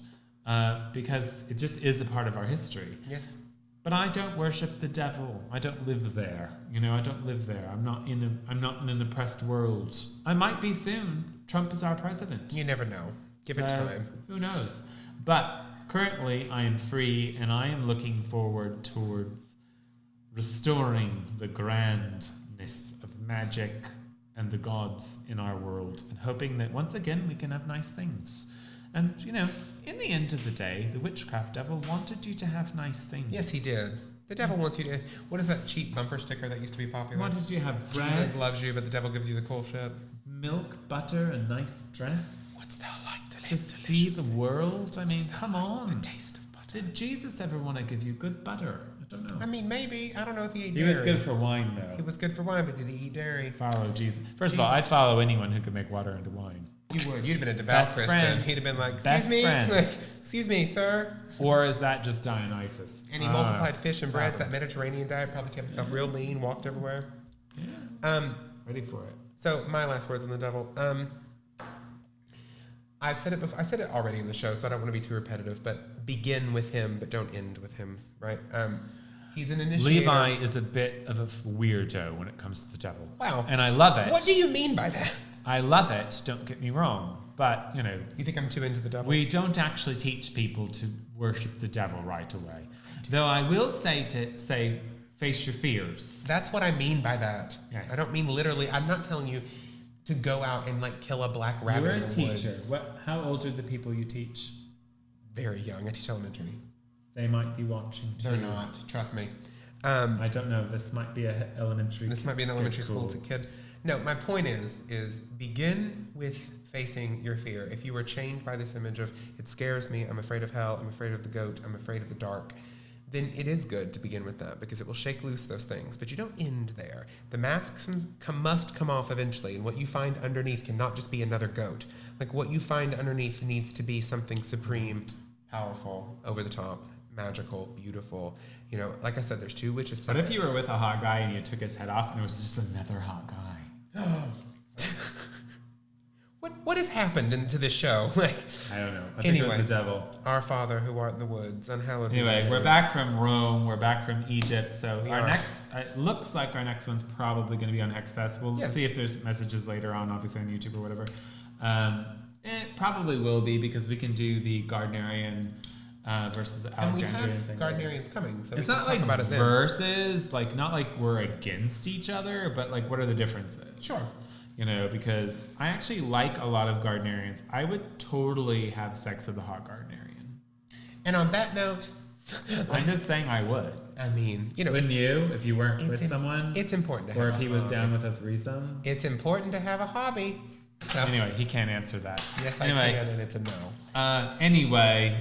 because it just is a part of our history. Yes. But I don't worship the devil. I don't live there. You know, I don't live there. I'm not in an oppressed world. I might be soon. Trump is our president. You never know. Give it time. Who knows? But currently, I am free, and I am looking forward towards restoring the grandness of magic and the gods in our world, and hoping that once again we can have nice things. And, you know, in the end of the day, the witchcraft devil wanted you to have nice things. Yes, he did. The devil wants you to... What is that cheap bumper sticker that used to be popular? Wanted you to have bread. Jesus loves you, but the devil gives you the cool shit. Milk, butter, a nice dress. What's thou like to live To see the world? I mean, come on. The taste of butter. Did Jesus ever want to give you good butter? I don't know. I mean, maybe. I don't know if he ate He dairy. was good for wine, though. He was good for wine, but did he eat dairy? Follow Jesus. First of all, I'd follow anyone who could make water into wine. You would. You'd have been a devout Best Christian. friend. He'd have been like, Best excuse me? friend. Excuse me, sir? Or is that just Dionysus? And he multiplied fish and bread. Probably. That Mediterranean diet probably kept himself real lean, walked everywhere. Yeah. Ready for it. So, my last words on the devil. I've said it before. I said it already in the show, so I don't want to be too repetitive, but begin with him, but don't end with him, right? He's an initiator. Levi is a bit of a weirdo when it comes to the devil. Wow. And I love it. What do you mean by that? I love it, don't get me wrong. But, you know, You think I'm too into the devil? we don't actually teach people to worship the devil right away. Though I will say face your fears. That's what I mean by that. Yes. I don't mean literally. I'm not telling you to go out and like kill a black rabbit You're in a the teacher. woods. How old are the people you teach? Very young. I teach elementary. They might be watching too. They're not. Trust me. I don't know. This might be an elementary. This might be an elementary school kid. No, my point is begin with facing your fear. If you were chained by this image of it scares me, I'm afraid of hell, I'm afraid of the goat, I'm afraid of the dark, then it is good to begin with that because it will shake loose those things. But you don't end there. The masks must come off eventually, and what you find underneath cannot just be another goat. Like what you find underneath needs to be something supreme, powerful, over the top, magical, beautiful. You know, like I said, there's two witches. What if you were with a hot guy and you took his head off and it was just another hot guy? What has happened into this show? Like, I don't know. I think it was the devil. Our Father who art in the woods, unhallowed be thy Anyway, name. we're back from Rome. We're back from Egypt. So We our are. next, it looks like our next one's probably going to be on X-Fest. We'll Yes. see if there's messages later on, obviously on YouTube or whatever. It probably will be because we can do the Gardnerian versus And we have Alexandrian thing. Gardnerians coming, so It's we can not talk like about it then. versus, like not like we're against each other, but like what are the differences? Sure. You know, because I actually like a lot of Gardnerians. I would totally have sex with a hot Gardnerian. And on that note, I'm just saying I would. I mean, you know, Wouldn't you if you weren't it's with someone? It's important to have Or if a he was hobby. down with a threesome? It's important to have a hobby. So, Anyway, he can't answer that. yes, anyway, I can, and it's a no. Anyway,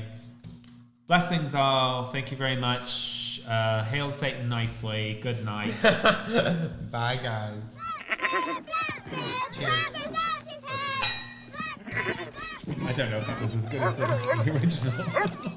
blessings all. Thank you very much. Hail Satan nicely. Good night. Bye, guys. Cheers. I don't know if that was as good as the original.